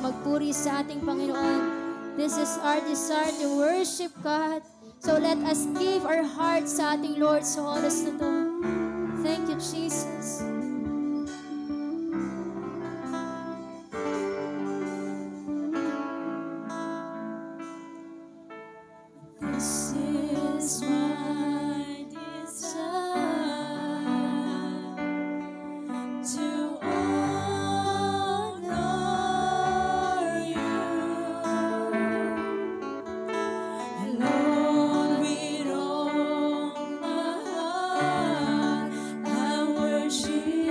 Magpuri sa ating Panginoon. This is our desire to worship God. So let us give our hearts sa ating Lord sa oras na to. Thank you, Jesus. This is my desire to she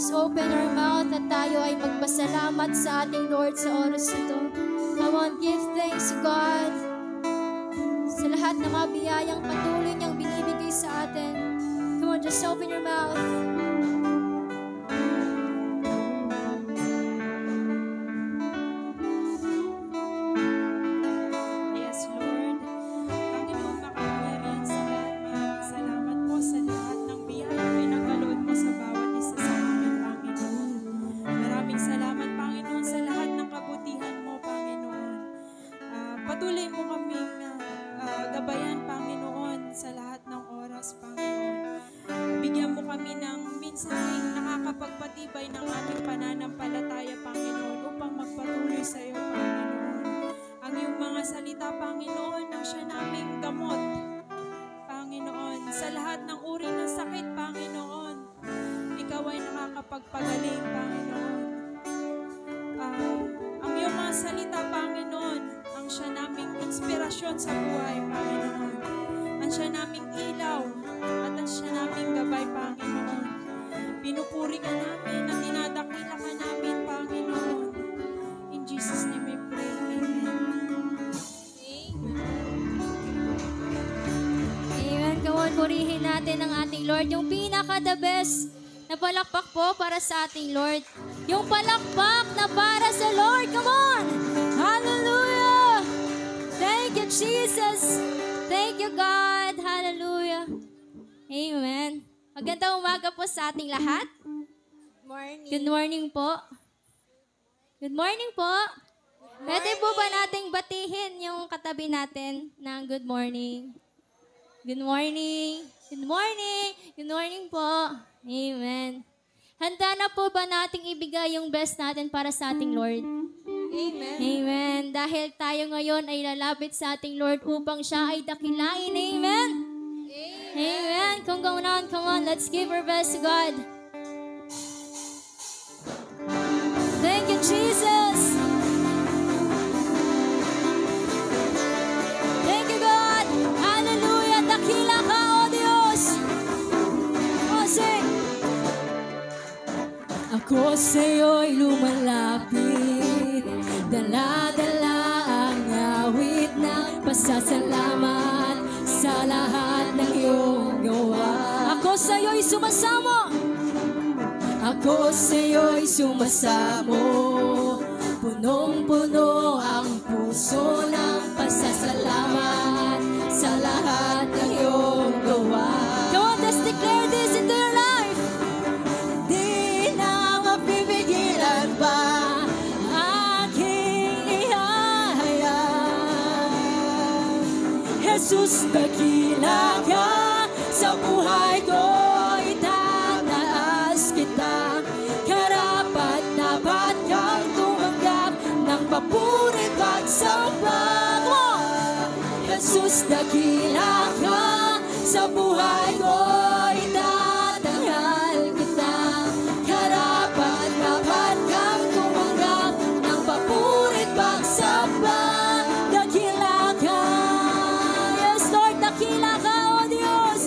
just open our mouth at tayo ay magpasalamat sa ating Lord sa oras na to. Come on, give thanks to God sa lahat ng mga biyayang patuloy niyang binibigay sa atin. Come on, just open your mouth. Patuloy mo kaming gabayan, Panginoon, sa lahat ng oras, Panginoon. Bigyan mo kami ng minsaheng nakakapagpatibay ng aming pananampalataya, Panginoon, upang magpatuloy sa iyo, Panginoon. Ang iyong mga salita, Panginoon, ang siya naming gamot, Panginoon. Sa lahat ng uri ng sakit, Panginoon, ikaw ay nakakapagpagaling, Panginoon. Ang iyong mga salita, Panginoon, ang siya naming inspirasyon sa buhay, Panginoon. Ang siya naming ilaw at ang siya naming gabay, Panginoon. Pinupuri ka namin at dinadakila ka namin, Panginoon. In Jesus' name we pray. Amen. Amen. Come on, purihin natin ang ating Lord. Yung pinaka-the best na palakpak po para sa ating Lord. Yung palakpak na para sa Lord. Come on! Hallelujah! Thank you, Jesus! Thank you, God! Hallelujah! Amen. Magandang umaga po sa ating lahat. Good morning po. Good morning po. Pwede po ba nating batihin yung katabi natin ng good morning? Good morning. Good morning. Good morning po. Amen. Handa na po ba nating ibigay yung best natin para sa ating Lord? Amen. Amen. Dahil tayo ngayon ay lalapit sa ating Lord upang siya ay dakilain. Amen. Amen. Come on. Let's give our best to God. Thank you, Jesus. Thank you, God. Hallelujah. Dakila ka, O Diyos. Oh, sing. Ako sa'yo'y lumalapit, dala-dala ang awit na pasasalamat sa lahat ng iyong gawa. Ako sa'yo'y sumasamo. Ako sa'yo'y sumasamo, punong-puno ang puso ng pasasalamat sa lahat ng iyong gawa. Come on, let's declare this into your life. Di na mapipigilan pa aking ihahayag. Jesus, dakila ka sa buhay ko, itataas kita. Karapat-dapat kang tumanggap ng papuri at pagsamba. Jesus, dakila ka sa buhay ko, itatanghal kita. Karapat-dapat kang tumanggap ng papuri at pagsamba. Dakila ka. Yes, Lord, dakila ka, O Diyos.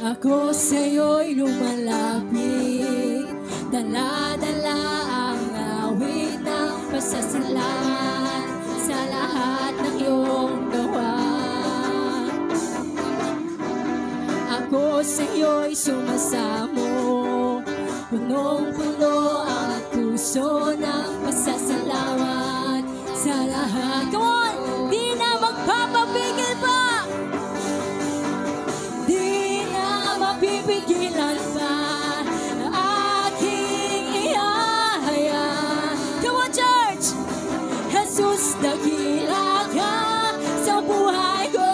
Ako sa'yo'y lumalapit, dala-dala ang awit ng pasasalamat sa lahat ng iyong gawa. Ako sa'yo'y sumasamo, punong-puno ang puso ng pasasalamat sa lahat. Come on, di na magpapapigil pa. Di na mapipigilan pa aking ihahayag. Come on, church. Jesus, dakila ka sa buhay ko,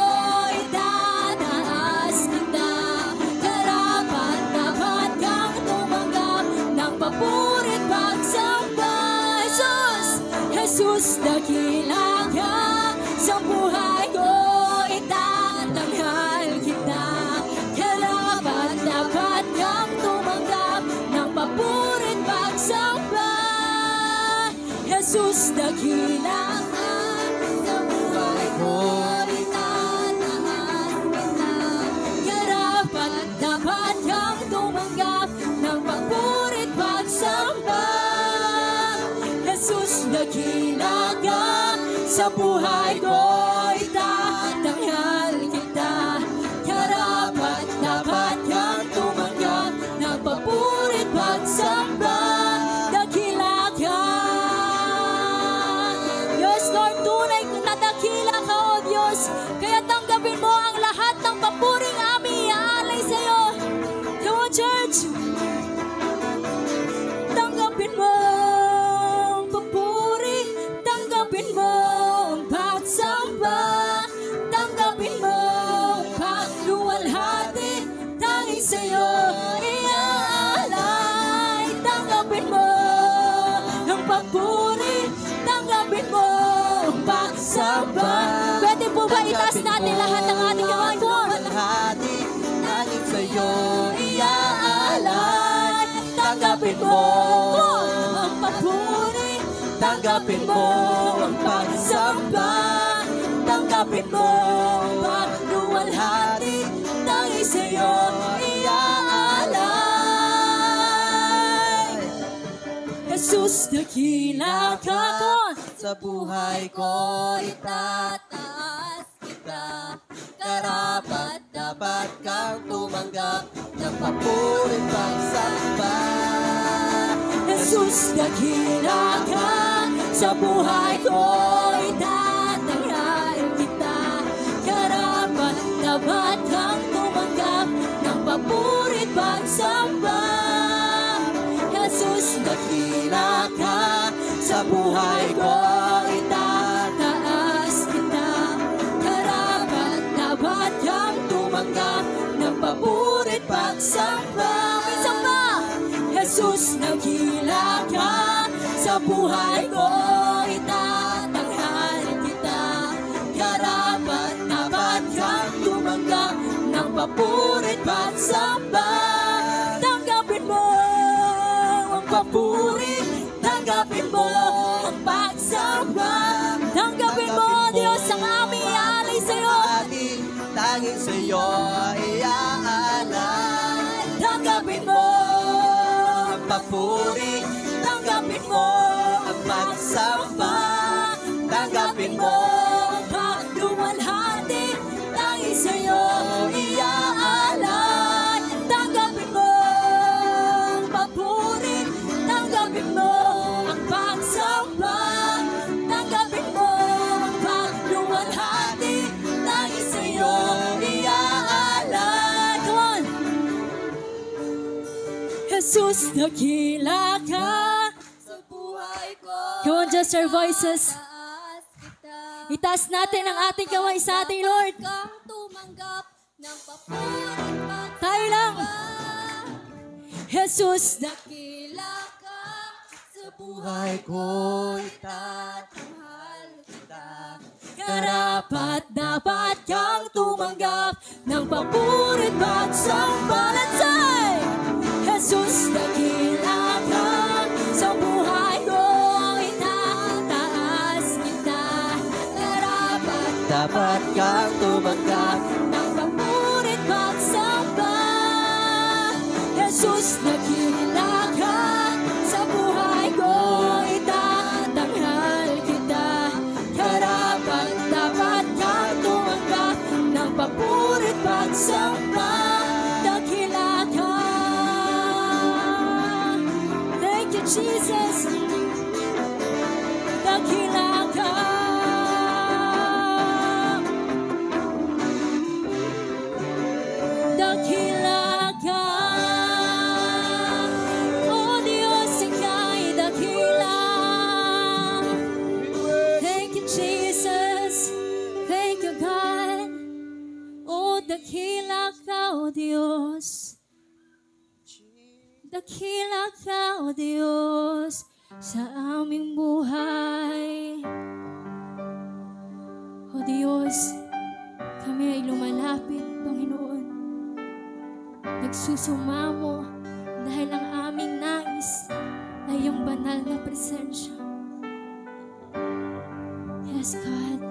itataas kita. Karapat-dapat kang tumanggap ng papuri at pagsamba. Jesus, dakila ka sa buhay ko, itatanghal kita. Karapat-dapat kang tumanggap ng papuri at pagsamba. Jesus, dakila ka sa buhay ko, itataas kita. Karapat-dapat kang dakila ka sa buhay ko, itatanghal kita. Karapat dapat kang tumanggap ng papurit pagsamba. Dakila ka. Diyos, Lord, tunay na dakila ka, O Diyos. Kaya tanggapin mo ang lahat ng papuring aming iaalay sa iyo. Come on, church! Tanggapin mo ang papuri, tanggapin mo ang pagsamba, tanggapin mo ang pagluwalhati, tanging sa iyo iaalay. Tanggapin mo ang papuri, tanggapin mo ang pagsamba. Pwede po ba itaas natin lahat ng ating kamay ko? Luwalhati, tanging sa'yo iaalay. Tanggapin mo ang papuri, tanggapin mo ang pagsamba, tanggapin mo ang pagluwalhati, tanging sa'yo iaalay. Jesus, dakila ka. Sa buhay ko itataas kita. Karapat dapat kang tumanggap ng papurit pagsamba. Jesus, dakila ka. Sa buhay ko itatanghal kita. Karapat dapat kang tumanggap ng papurit pagsamba. Jesus, dakila ka. Sa buhay ko itataas kita. Karapat dapat kang tumanggap ng papurit pagsamba. Jesus, dakila ka. Sa buhay ko itatanghal kita. Karapat dapat kang tumanggap ng papurit pagsamba. Tanggapin mo ang papuri, tanggapin mo ang pagsamba. Tanggapin mo, Diyos, ang aming iaalay sa iyo. Tanging sa'yo iaalay. Tanggapin mo Ang papuri, tanggapin mo ang pagsamba. tanggapin mo ang pagluwalhati, tanging sa'yo iaalay. Tanggapin mo ang papuri, tanggapin mo ang pagsamba, tanggapin mo ang pagluwalhati, tanging sa'yo iaalay. Come on! Jesus, dakila ka. Sa buhay ko, Come on, just our voices. taas kita. Itaas natin ang ating kamay sa ating Lord. Kang tumanggap ng papurit Tayo lang. Jesus, dakila ka. Sa buhay ko itatanghal kita. karapat dapat kang tumanggap ng papurit pagsamba. Let's say, Jesus, dakila ka. Sa buhay ko itataas kita. Karapat dapat kang tumanggap. ng papurit pagsamba. Jesus, dakila ka. Sa buhay ko itatanghal kita. Karapat dapat kang tumanggap ng papurit pagsamba. Dakila ka. Thank you, Jesus. Dakila ka. Dakila ka. Oh Diyos, ika'y dakila. Thank you, Jesus. Thank you, God. Oh, dakila ka, oh Diyos. Dakila ka, oh Diyos, sa aming buhay. Oh Diyos, kami ay lumalapit, Panginoon. Nagsusumamo dahil ang aming nais ay iyong banal na presensya. Yes, God.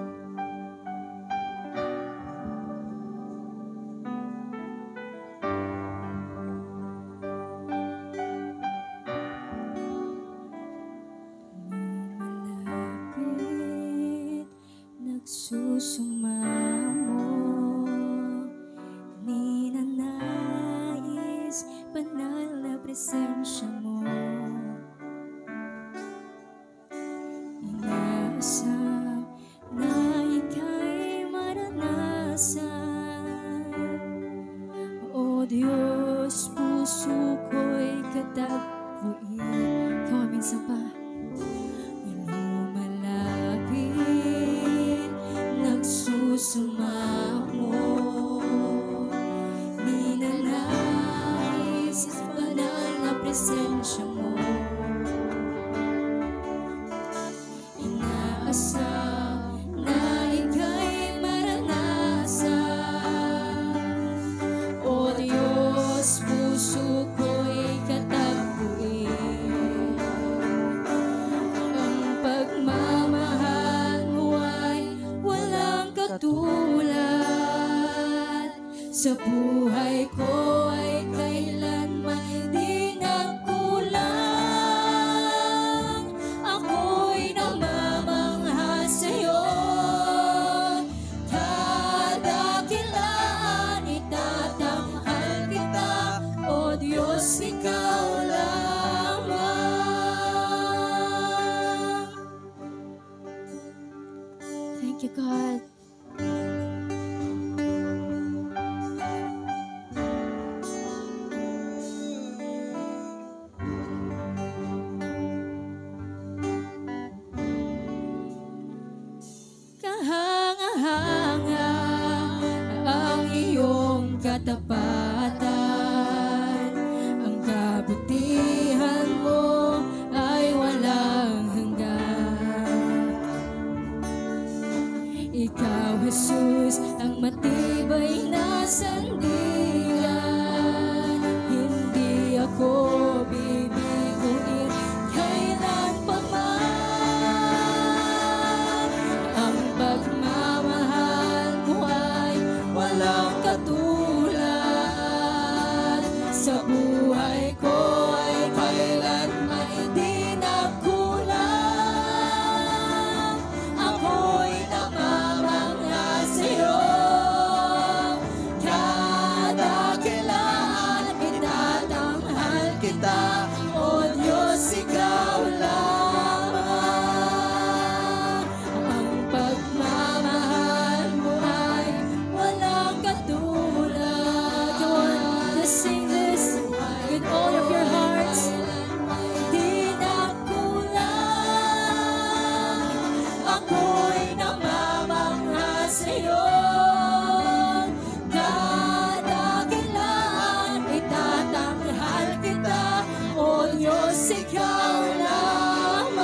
Susumamo, ninanais, banal na presensya mo. Inaasam na ika'y maranasan. O Diyos, puso ko'y katagpuin. Ikaw minsan pa. Lumalapit, nagsusumamo, ninanais, banal na presensya mo. Inaasam na ika'y maranasan. O Diyos, puso ko'y katagpuin. Ang pagmamahal mo ay walang katulad. Sa buhay ko ay kailanman di nagkulang. Ako'y namamangha sa'yo. Kadakilaan itatanghal kita. O Diyos, ikaw lamang. Thank you, God. Kahanga-hanga ang iyong katapatan. Ang kabutihan mo ay walang hanggan. Ikaw, Jesus, ang matibay na sandigan. Hindi ako bibiguin kailan pa man. Ang pagmamahal mo ay walang katulad. Sa buhay ko ay kailanman di nagkulang. Ako'y namamangha sa'yo. Kadakilaan itatanghal kita. O Diyos, ikaw lamang. Ang pagmamahal mo ay walang katulad. Come on, just sing this with all of your hearts. Di nagkulang. Ako'y namamangha sa'yo. Kadakilaan itatanghal kita. O Diyos, ikaw lamang.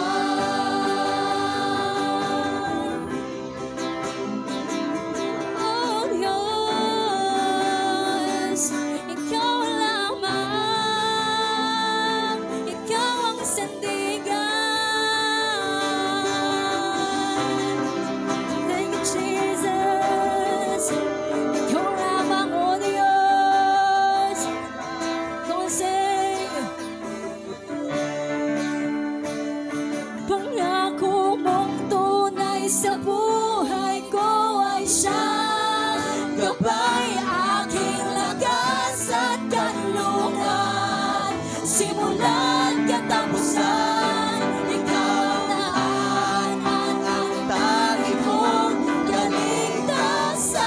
O Diyos, ikaw lamang. Ikaw ang sandigan. Thank you, Jesus. Ikaw lamang, O Diyos. Come on, sing. Pangako mong tunay sa buhay ko ay siyang gabay, aking lakas at kanlungan. Simula't katapusan, ikaw ang daan at ang tanging mong kaligtasan.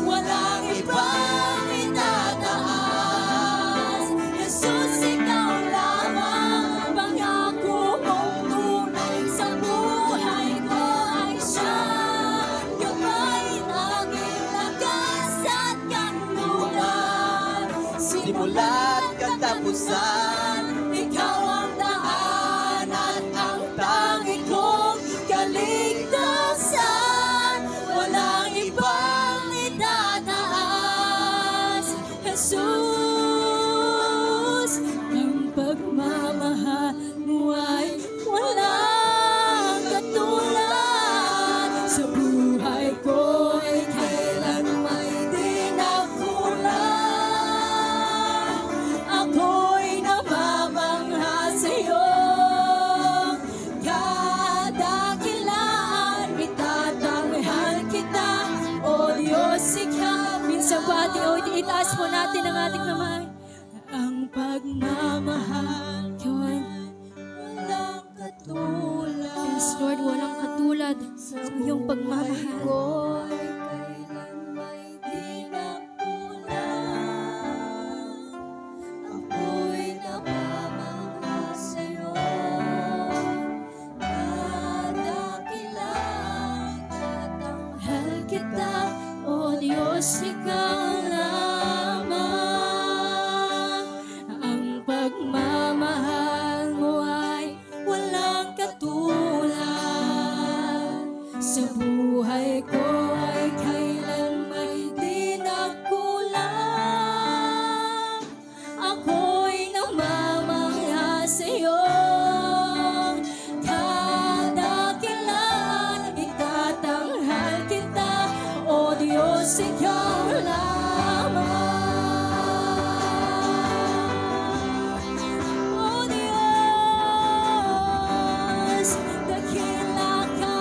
Walang ibang itataas. Jesus, ikaw lamang. Pangako mong tunay sa buhay ko ay siyang gabay, aking lakas at kanlungan. Simula't katapusan, Ikaw ang daan at ang tanging kong kaligtasan. Walang ibang itataas. Jesus, ang pagmamahal mo ay walang katulad. Sa buhay ko ay kailanman di nagkulang. Ako'y naman nating kamay. Ang pagmamahal Yun. walang katulad. Yes, Lord, walang katulad sa iyong pagmamahal. Ko'y kailan may di nagkulang. Ako'y napamahal sa'yo. Kadakilang tatanghal kita, O Diyos, ikaw lamang. Ang pagmamahal mo ay walang katulad. Sa buhay ko ay kailan may di nagkulang. Ako'y namamangha sa'yo. Kadakilaan itatanghal kita, O Diyos, ikaw lamang. O Diyos, dakila ka.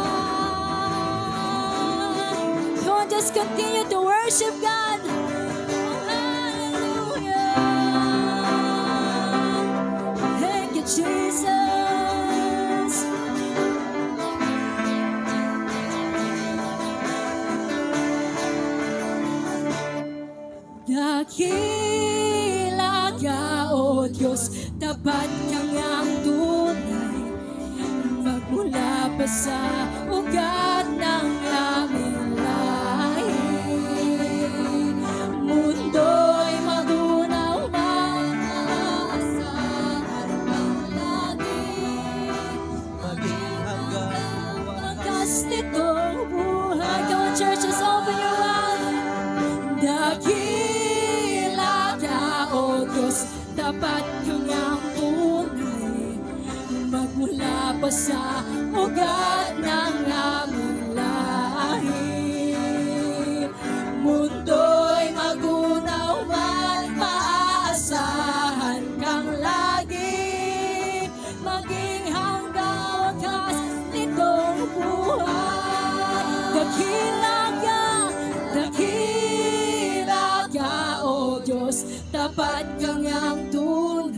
Come on, just continue to worship God. Hallelujah. Thank you, Jesus. Dakila ka, O Diyos, tapat kang ang tunay. Magmula pa sa ugat ng aming lahi. Mundo'y magunaw maaasahan kang lagi. Maging hanggang Wagas nitong buhay. Come on, churches, open your mouth. Dakila ka, O Diyos, tapat kang ang tunay. Magmula pa sa ugat ng aming lahi. Mundo'y magunaw man, maaasahan kang lagi. Maging hanggang wakas nitong buhay. Dakila ka, O Diyos, tapat kang ang tunay.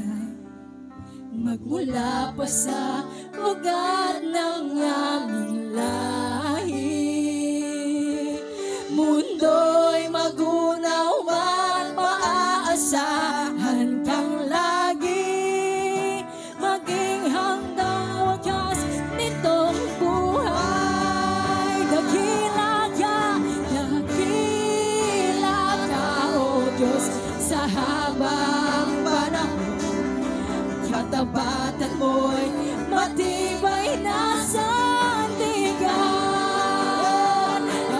Magmula pa sa ugat ng aming lahi. Mundo'y magunaw man, maaasahan kang lagi. Maging hanggang wakas nitong buhay. Dakila ka, O Diyos, sa habang panahon. Katapatan mo'y matibay na sandigan.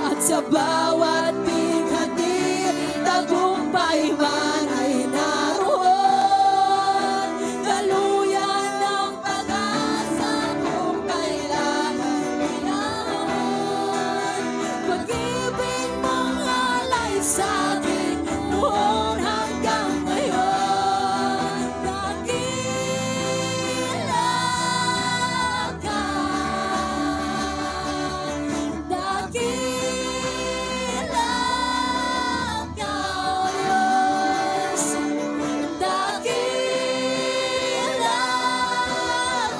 At sa bawat bigati, tagumpay man ay naroon. Daluyan ng pag-asa kung kailangan kailangan. Pag-ibig mong alay sa'kin noon hanggang ngayon. Dakila ka. Dakila ka, O Diyos. Dakila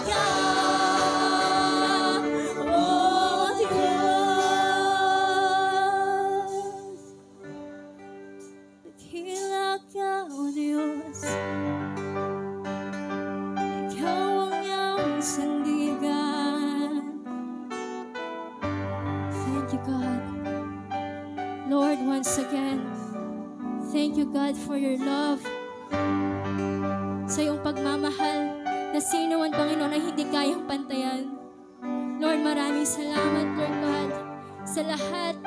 ka, O Diyos. Dakila ka, O Diyos. Ikaw ang iyong sandigan. Thank you, God. Lord, once again, thank you, God, for your love. Sa iyong pagmamahal na sino man, Panginoon, ay hindi kayang pantayan. Lord, maraming salamat, Lord God, sa lahat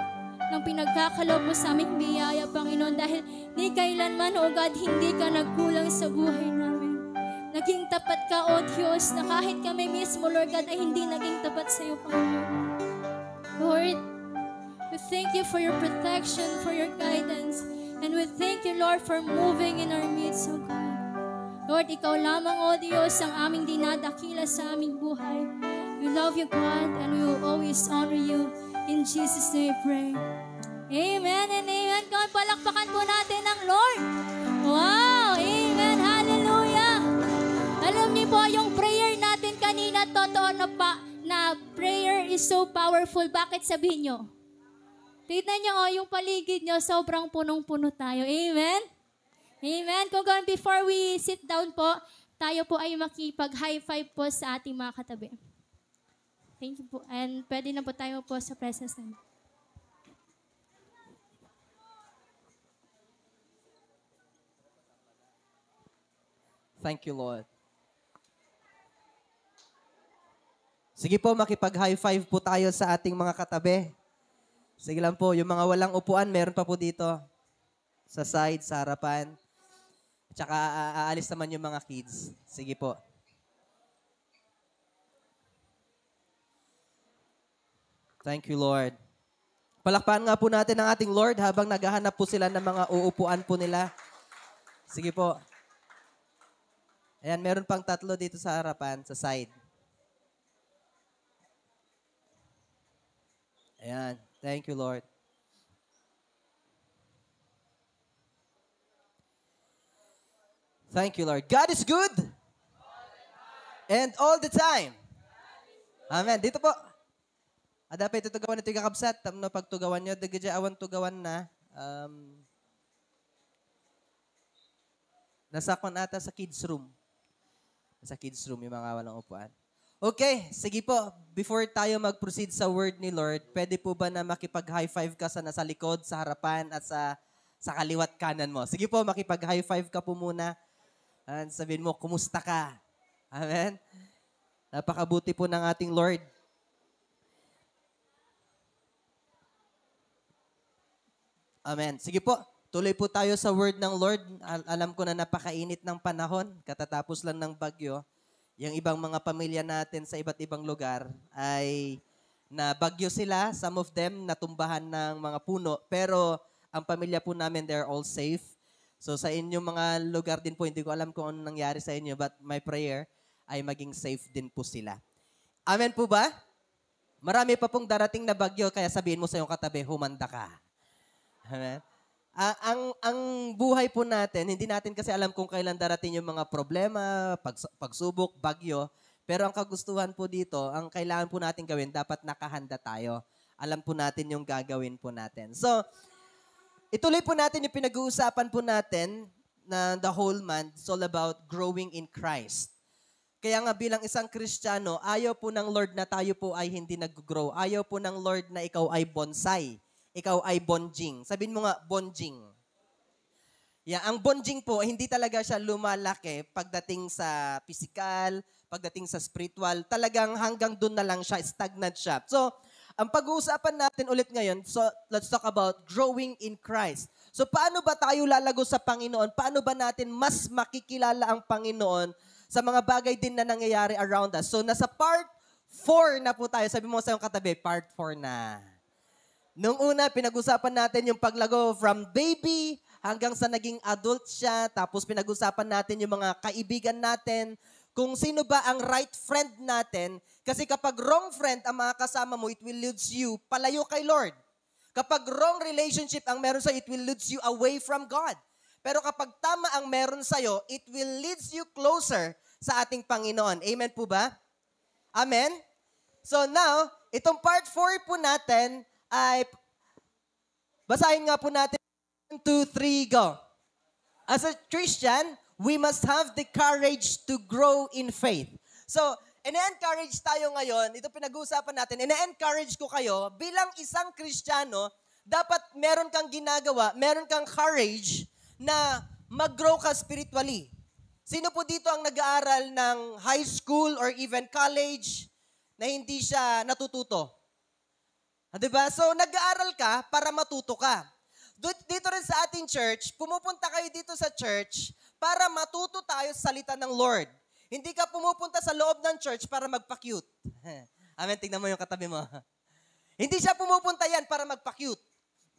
ng pinagkakaloob mo sa aming biyaya, Panginoon, dahil di kailanman, O God, hindi ka nagkulang sa buhay namin. Naging tapat ka, O Diyos, na kahit kami mismo, Lord God, ay hindi naging tapat sa iyo, Panginoon. Lord, we thank you for your protection, for your guidance, and we thank you, Lord, for moving in our midst, O God. Lord, ikaw lamang, O Diyos, ang aming dinadakila sa aming buhay. We love you, God, and we will always honor you. In Jesus' name we pray. Amen and amen. Kung palakpakan po natin ang Lord. Wow! Amen. Hallelujah. Alam niyo po, yung prayer natin kanina, totoo na prayer is so powerful. Bakit sabihin nyo? Tignan nyo, yung paligid nyo, sobrang punong-puno tayo. Amen? Amen. Kung ganoon, before we sit down po, tayo po ay makipag-high five po sa ating mga katabi. Thank you po. And pwede na po tayo po sa presence namin. Thank you, Lord. Sige po, makipag-high five po tayo sa ating mga katabi. Sige lang po, yung mga walang upuan, meron pa po dito. Sa side, sa harapan. Tsaka aalis naman yung mga kids. Sige po. Thank you, Lord. Palakpakan nga po natin ang ating Lord habang naghahanap po sila ng mga uupuan po nila. Sige po. Ayan, meron pang 3 dito sa harapan, sa side. Ayan. Thank you, Lord. Thank you, Lord. God is good. And all the time. Amen. Dito po. Dapat tutugawan ito yung kakabsat. Tamno pagtugawan nyo. Dagadya awan tugawan na. Nasa kon ata sa kids room. Nasa kids room yung mga walang upuan. Okay, sige po. Before tayo mag-proceed sa word ni Lord, pwede po ba na makipag-high five ka sa nasa likod, sa harapan, at sa kaliwat kanan mo? Sige po, makipag-high five ka po muna. And sabihin mo, kumusta ka? Amen? Napakabuti po ng ating Lord. Amen. Sige po, tuloy po tayo sa word ng Lord. Alam ko na napakainit ng panahon. Katatapos lang ng bagyo. Yung ibang mga pamilya natin sa iba't ibang lugar ay nabagyo sila. Some of them natumbahan ng mga puno. Pero ang pamilya po namin, they're all safe. So sa inyong mga lugar din po, hindi ko alam kung ano nangyari sa inyo, but my prayer ay maging safe din po sila. Amen po ba? Marami pa pong darating na bagyo, kaya sabihin mo sa iyong katabi, humanda ka. Amen? Ang buhay po natin, hindi natin kasi alam kung kailan darating yung mga problema, pagsubok, bagyo. Pero ang kagustuhan po dito, ang kailangan po natin gawin, dapat nakahanda tayo. Alam po natin yung gagawin po natin. So, ituloy po natin yung pinag-uusapan po natin na the whole month. It's all about growing in Christ. Kaya nga bilang isang Kristiyano, ayaw po ng Lord na tayo po ay hindi nag-grow. Ayaw po ng Lord na ikaw ay bonsai. Ikaw ay bonjing. Sabihin mo nga, bonjing. Yeah, ang bonjing po, hindi talaga siya lumalaki pagdating sa physical, pagdating sa spiritual. Talagang hanggang doon na lang siya, stagnant siya. So, ang pag-uusapan natin ulit ngayon, so let's talk about growing in Christ. So, paano ba tayo lalago sa Panginoon? Paano ba natin mas makikilala ang Panginoon sa mga bagay din na nangyayari around us? So, nasa part 4 na po tayo. Sabi mo sa iyong katabi, part 4 na. Nung una, pinag-usapan natin yung paglago from baby hanggang sa naging adult siya. Tapos pinag-usapan natin yung mga kaibigan natin. Kung sino ba ang right friend natin. Kasi kapag wrong friend ang mga kasama mo, it will lead you palayo kay Lord. Kapag wrong relationship ang meron sa'yo, it will lead you away from God. Pero kapag tama ang meron sa'yo, it will lead you closer sa ating Panginoon. Amen po ba? Amen? So now, itong part 4 po natin, ay basahin nga po natin 1, 2, 3, go. As a Christian, we must have the courage to grow in faith. So, ina-encourage tayo ngayon, ito pinag-uusapan natin, ina-encourage ko kayo, bilang isang Kristiyano, dapat meron kang ginagawa, meron kang courage na mag-grow ka spiritually. Sino po dito ang nag-aaral ng high school or even college na hindi siya natututo? Diba? So, nag-aaral ka para matuto ka. Dito rin sa ating church, pumupunta kayo dito sa church para matuto tayo sa salita ng Lord. Hindi ka pumupunta sa loob ng church para magpa-cute. Amen, tingnan mo yung katabi mo. Hindi siya pumupunta yan para magpa-cute.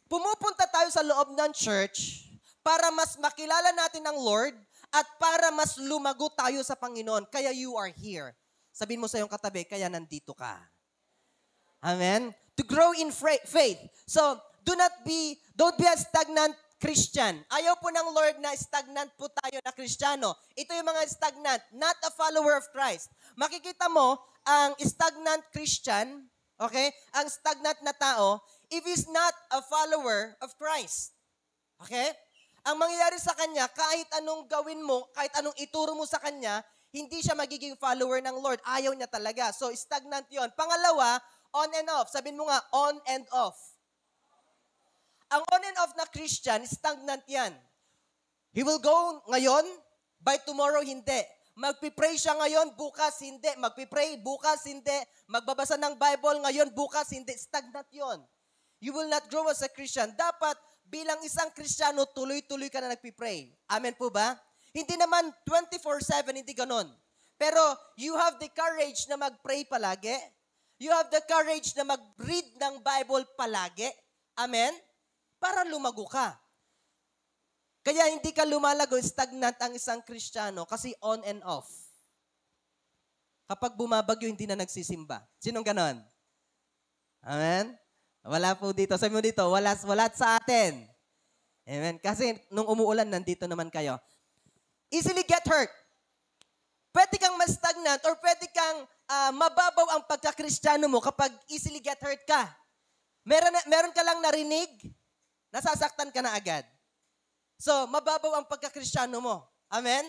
Pumupunta tayo sa loob ng church para mas makilala natin ang Lord at para mas lumago tayo sa Panginoon. Kaya you are here. Sabihin mo sa iyong katabi, kaya nandito ka. Amen? To grow in faith. So, don't be a stagnant Christian. Ayaw po ng Lord na stagnant po tayo na Kristiyano. Ito yung mga stagnant, not a follower of Christ. Makikita mo, ang stagnant Christian, okay, ang stagnant na tao, if he's not a follower of Christ. Okay? Ang mangyayari sa kanya, kahit anong gawin mo, kahit anong ituro mo sa kanya, hindi siya magiging follower ng Lord. Ayaw niya talaga. So, stagnant yon. Pangalawa, on and off. Sabihin mo nga, on and off. Ang on and off na Christian, stagnant yan. He will go ngayon, by tomorrow, hindi. Magpipray siya ngayon, bukas, hindi. Magpipray, bukas, hindi. Magbabasa ng Bible ngayon, bukas, hindi. Stagnant yon. You will not grow as a Christian. Dapat, bilang isang Kristiyano, tuloy-tuloy ka na nagpipray. Amen po ba? Hindi naman 24/7, hindi ganon. Pero, you have the courage na mag-pray palagi. You have the courage na mag-read ng Bible palagi. Amen? Para lumago ka. Kaya hindi ka lumalago, stagnant ang isang Kristiyano kasi on and off. Kapag bumabagyo, hindi na nagsisimba. Sinong ganon? Amen? Wala po dito. Sabi mo dito, wala sa atin. Amen? Kasi nung umuulan, nandito naman kayo. Easily get hurt. Pwede kang ma-stagnant or pwede kang mababaw ang pagka-Kristiyano mo kapag easily get hurt ka. Meron ka lang narinig, nasasaktan ka na agad. So, mababaw ang pagka-Kristiyano mo. Amen?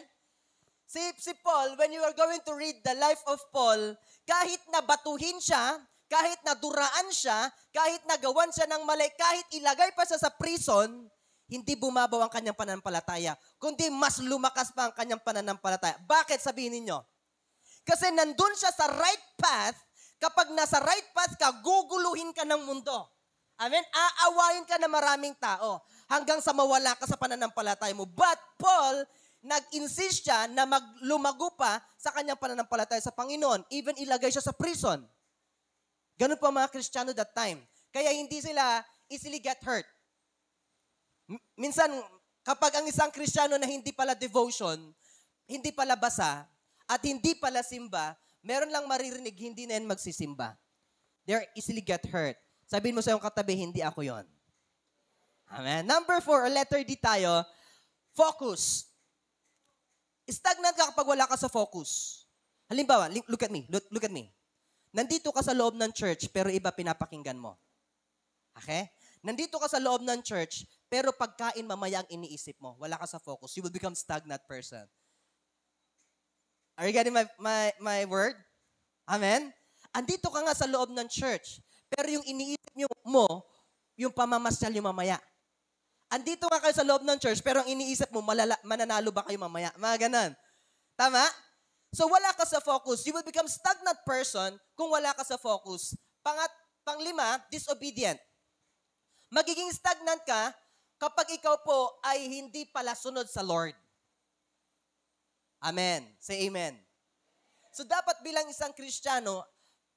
Si Paul, when you are going to read the life of Paul, kahit nabatuhin siya, kahit naduraan siya, kahit nagawan siya ng mali, kahit ilagay pa siya sa prison, hindi bumabaw ang kanyang pananampalataya, kundi mas lumakas pa ang kanyang pananampalataya. Bakit sabihin ninyo? Kasi nandun siya sa right path. Kapag nasa right path ka, guguluhin ka ng mundo. Amen? Aawayin ka ng maraming tao hanggang sa mawala ka sa pananampalataya mo. But Paul, nag-insist siya na lumago pa sa kanyang pananampalataya sa Panginoon. Even ilagay siya sa prison. Ganun po mga Kristiyano that time. Kaya hindi sila easily get hurt. Minsan, kapag ang isang Kristiyano na hindi pala devotion, hindi pala basa, at hindi pala simba, meron lang maririnig, hindi na yan magsisimba. They're easily get hurt. Sabihin mo sa iyong katabi, hindi ako yon. Amen. Number 4, letter D tayo, focus. Stagnant ka kapag wala ka sa focus. Halimbawa, look at me. Look at me. Nandito ka sa loob ng church, pero iba pinapakinggan mo. Okay? Nandito ka sa loob ng church, pero pagkain mamaya ang iniisip mo. Wala ka sa focus. You will become stagnant person. Are you getting my word? Amen? Andito ka nga sa loob ng church, pero yung iniisip mo, yung pamamasyal yung mamaya. Andito nga kayo sa loob ng church, pero ang iniisip mo, mananalo ba kayo mamaya? Mga ganon. Tama? So wala ka sa focus. You will become stagnant person kung wala ka sa focus. Panglima, disobedient. Magiging stagnant ka kapag ikaw po ay hindi pala sunod sa Lord. Amen. Say amen. So dapat bilang isang Kristiyano,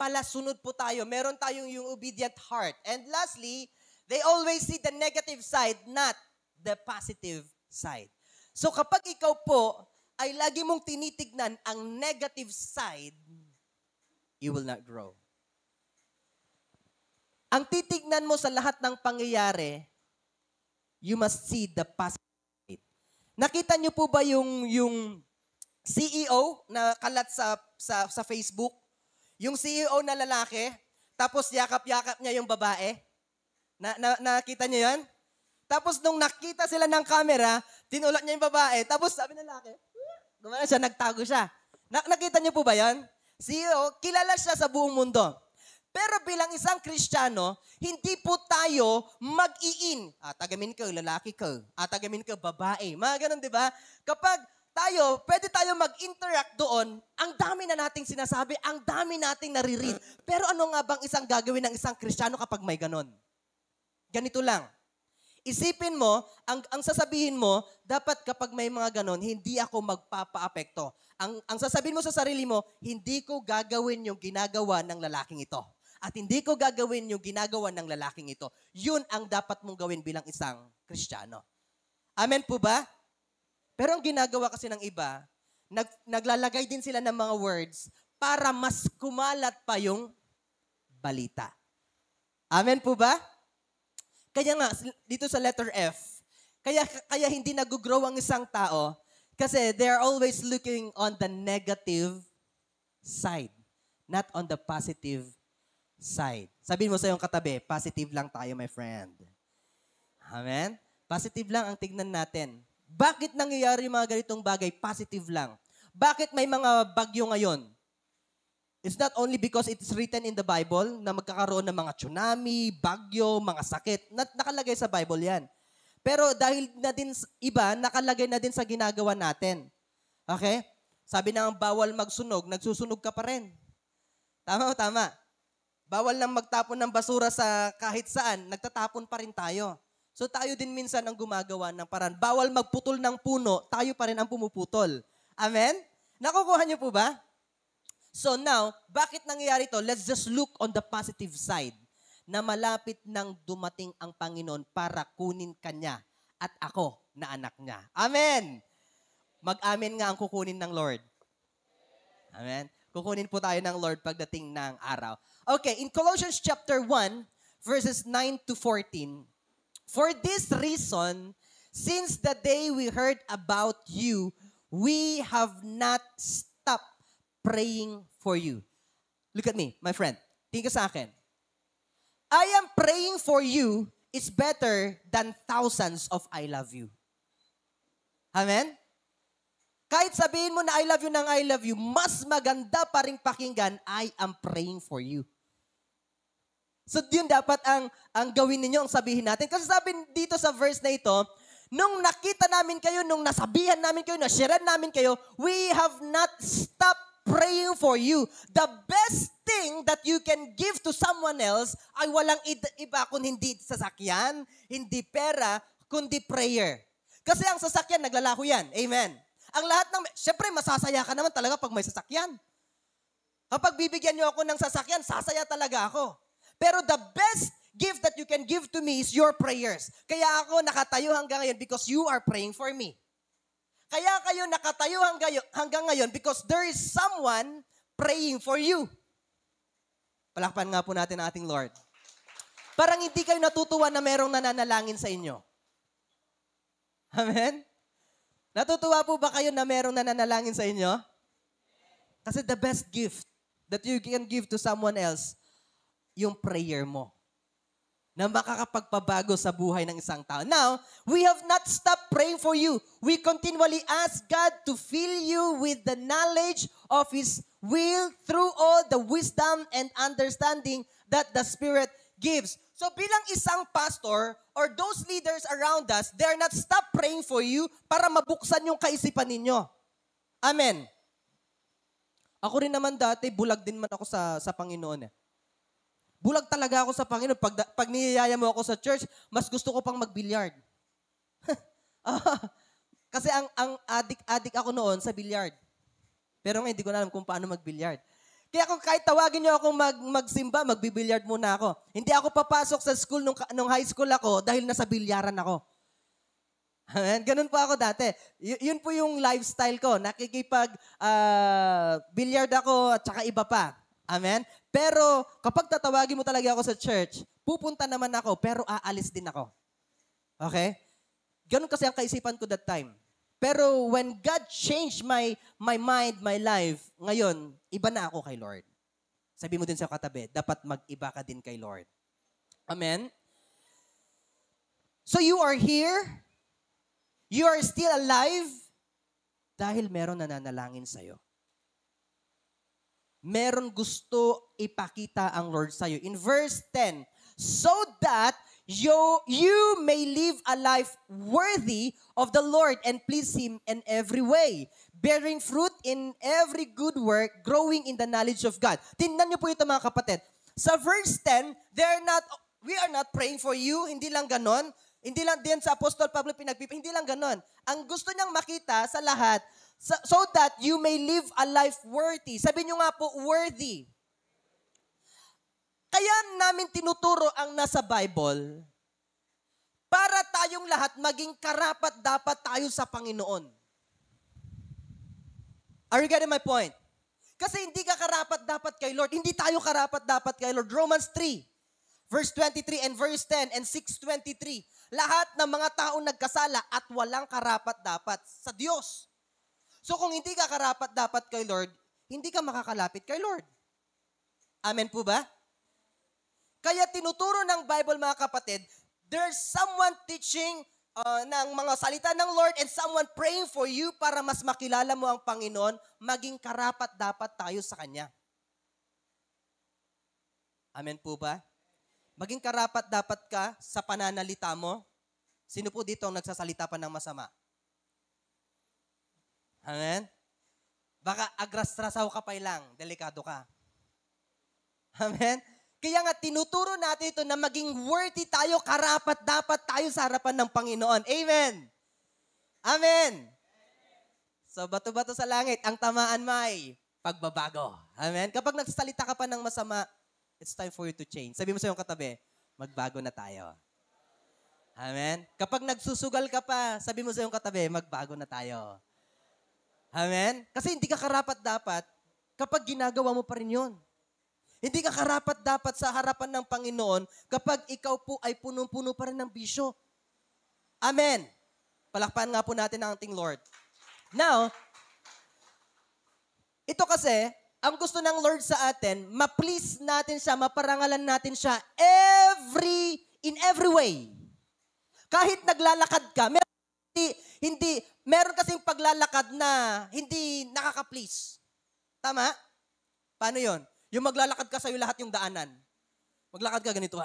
palasunod po tayo. Meron tayong yung obedient heart. And lastly, they always see the negative side, not the positive side. So kapag ikaw po ay lagi mong tinitignan ang negative side, you will not grow. Ang titignan mo sa lahat ng pangyayari, you must see the positive side. Nakita niyo po ba yung CEO na kalat sa Facebook? Yung CEO na lalaki, tapos yakap-yakap niya yung babae? Nakita niyo yan? Tapos nung nakita sila ng camera, tinulak niya yung babae, tapos sabi ng lalaki, gumana siya, nagtago siya. Nakita niyo po ba yan? CEO, kilala siya sa buong mundo. Pero bilang isang Kristiyano, hindi po tayo mag-iin. Tagamin ka, lalaki ka. Tagamin ka, babae. Mga ganun, di ba? Kapag pwede tayo mag-interact doon, ang dami na nating sinasabi, ang dami nating nare-read. Pero ano nga bang isang gagawin ng isang Kristiyano kapag may ganon? Ganito lang. Isipin mo, ang sasabihin mo, dapat kapag may mga ganon, hindi ako magpapa-apekto. Ang sasabihin mo sa sarili mo, hindi ko gagawin yung ginagawa ng lalaking ito. At hindi ko gagawin yung ginagawa ng lalaking ito. Yun ang dapat mong gawin bilang isang Kristiyano. Amen po ba? Pero ang ginagawa kasi ng iba, naglalagay din sila ng mga words para mas kumalat pa yung balita. Amen po ba? Kaya nga, dito sa letter F, kaya hindi nag-grow ang isang tao kasi they're always looking on the negative side, not on the positive side. Sabihin mo sa iyong katabi, positive lang tayo, my friend. Amen? Positive lang ang tignan natin. Bakit nangyayari yung mga ganitong bagay? Positive lang. Bakit may mga bagyo ngayon? It's not only because it's written in the Bible na magkakaroon ng mga tsunami, bagyo, mga sakit. Nakalagay sa Bible yan. Pero dahil na din iba, nakalagay na din sa ginagawa natin. Okay? Sabi na bawal magsunog, nagsusunog ka pa rin. Tama o tama? Bawal lang magtapon ng basura sa kahit saan, nagtatapon pa rin tayo. So tayo din minsan ang gumagawa ng paraan. Bawal magputol ng puno, tayo pa rin ang pumuputol. Amen? Nakukuha niyo po ba? So now, bakit nangyayari to? Let's just look on the positive side na malapit nang dumating ang Panginoon para kunin kanya at ako na anak niya. Amen! Mag-amen nga ang kukunin ng Lord. Amen? Kukunin po tayo ng Lord pagdating ng araw. Okay, in Colossians chapter 1, verses 9 to 14, for this reason, since the day we heard about you, we have not stopped praying for you. Look at me, my friend. Tingin ka sa akin. I am praying for you is better than thousands of I love you. Amen? Kahit sabihin mo na I love you ng I love you, mas maganda pa rin pakinggan, I am praying for you. So yun dapat ang gawin ninyo, ang sabihin natin. Kasi sabi dito sa verse na ito, nung nakita namin kayo, nung nasabihan namin kayo, nasharean namin kayo, we have not stopped praying for you. The best thing that you can give to someone else ay walang iba kung hindi sasakyan, hindi pera, kundi prayer. Kasi ang sasakyan, naglalako yan. Amen. Ang lahat ng, syempre masasaya ka naman talaga pag may sasakyan. Kapag bibigyan niyo ako ng sasakyan, sasaya talaga ako. Pero the best gift that you can give to me is your prayers. Kaya ako nakatayo hanggang ngayon because you are praying for me. Kaya kayo nakatayo hanggang ngayon because there is someone praying for you. Palakpan nga po natin ang ating Lord. Parang hindi kayo natutuwa na merong nananalangin sa inyo. Amen? Natutuwa po ba kayo na merong nananalangin sa inyo? Kasi the best gift that you can give to someone else, yung prayer mo na makakapagpabago sa buhay ng isang tao. Now, we have not stopped praying for you. We continually ask God to fill you with the knowledge of His will through all the wisdom and understanding that the Spirit gives. So bilang isang pastor or those leaders around us, they're not stop praying for you para mabuksan yung kaisipan ninyo. Amen. Ako rin naman dati, bulag din man ako sa Panginoon eh. Bulag talaga ako sa Panginoon. Pag niyayaya mo ako sa church, mas gusto ko pang mag-bilyard. Kasi ang adik ako noon sa bilyard. Pero ngayon, hindi ko na alam kung paano mag-bilyard. Kaya kung kahit tawagin niyo akong magsimba, magbibilyard muna ako. Hindi ako papasok sa school nung high school ako dahil nasa bilyaran ako. Ganun po ako dati. Yun po yung lifestyle ko. Nakikipag-bilyard ako at saka iba pa. Amen? Pero kapag tatawagin mo talaga ako sa church, pupunta naman ako, pero aalis din ako. Okay? Ganun kasi ang kaisipan ko that time. Pero when God changed my mind, my life, ngayon, iba na ako kay Lord. Sabi mo din sa katabi, dapat mag-iba ka din kay Lord. Amen? So you are here, you are still alive, dahil meron nananalangin sa'yo. Meron gusto ipakita ang Lord sa'yo. In verse 10, so that you may live a life worthy of the Lord and please Him in every way, bearing fruit in every good work, growing in the knowledge of God. Tingnan niyo po ito mga kapatid. Sa verse 10, we are not praying for you, hindi lang ganon. Hindi lang din sa Apostol Pablo hindi lang ganon. Ang gusto niyang makita sa lahat, so that you may live a life worthy. Sabi niyo nga po, worthy. Kaya namin tinuturo ang nasa Bible para tayong lahat maging karapat-dapat tayo sa Panginoon. Are you getting my point? Kasi hindi ka karapat-dapat kay Lord. Hindi tayo karapat-dapat kay Lord. Romans 3. verse 23 and verse 10 and 6:23. Lahat ng mga taong nagkasala at walang karapat-dapat sa Diyos. So kung hindi ka karapat-dapat kay Lord, hindi ka makakalapit kay Lord. Amen po ba? Kaya tinuturo ng Bible, mga kapatid, there's someone teaching ng mga salita ng Lord and someone praying for you para mas makilala mo ang Panginoon, maging karapat-dapat tayo sa Kanya. Amen po ba? Maging karapat-dapat ka sa pananalita mo. Sino po dito ang nagsasalita pa ng masama? Amen? Baka agras-trasaw ka pa lang, delikado ka. Amen? Kaya nga tinuturo natin ito na maging worthy tayo, karapat-dapat tayo sa harapan ng Panginoon. Amen? Amen? So, bato-bato sa langit, ang tamaan may pagbabago. Amen? Kapag nagsasalita ka pa ng masama, it's time for you to change. Sabi mo sa iyong katabi, magbago na tayo. Amen? Kapag nagsusugal ka pa, sabi mo sa iyong katabi, magbago na tayo. Amen? Kasi hindi ka karapat-dapat kapag ginagawa mo pa rin yun. Hindi ka karapat-dapat sa harapan ng Panginoon kapag ikaw po ay punong-puno pa rin ng bisyo. Amen. Palakpakan nga po natin ang ating Lord. Now, ito kasi, ang gusto ng Lord sa atin, ma-please natin siya, maparangalan natin siya in every way. Kahit naglalakad ka, meron kasing paglalakad na hindi nakaka-please. Tama? Paano yon? Yung maglalakad ka sa'yo lahat yung daanan. Maglakad ka ganito